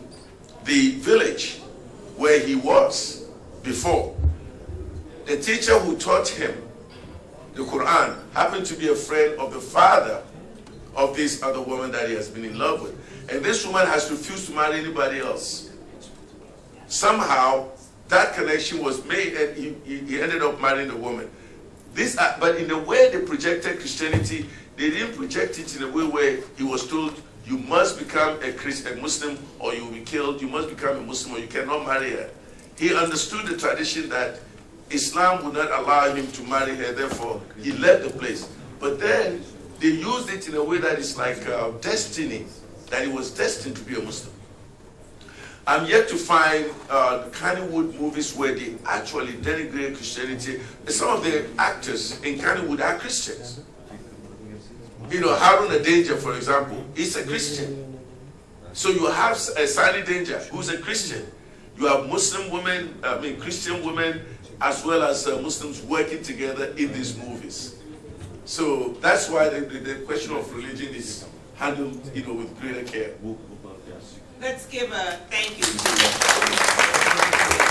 the village where he was before. The teacher who taught him the Quran happened to be a friend of the father of this other woman that he has been in love with. And this woman has refused to marry anybody else. somehow that connection was made, and he ended up marrying a woman. But in the way they projected Christianity, they didn't project it in a way where he was told, you must become a Muslim or you will be killed, you must become a Muslim or you cannot marry her. He understood the tradition that Islam would not allow him to marry her, therefore he left the place. But then they used it in a way that is like destiny, that he was destined to be a Muslim. I'm yet to find the Kannywood movies where they actually denigrate Christianity. Some of the actors in Kannywood are Christians. You know, Haruna Danger, for example, is a Christian. So you have a Sally Danger, who's a Christian. You have Muslim women, Christian women, as well as Muslims working together in these movies. So that's why the question of religion is handled, you know, with greater care. Let's give a thank you to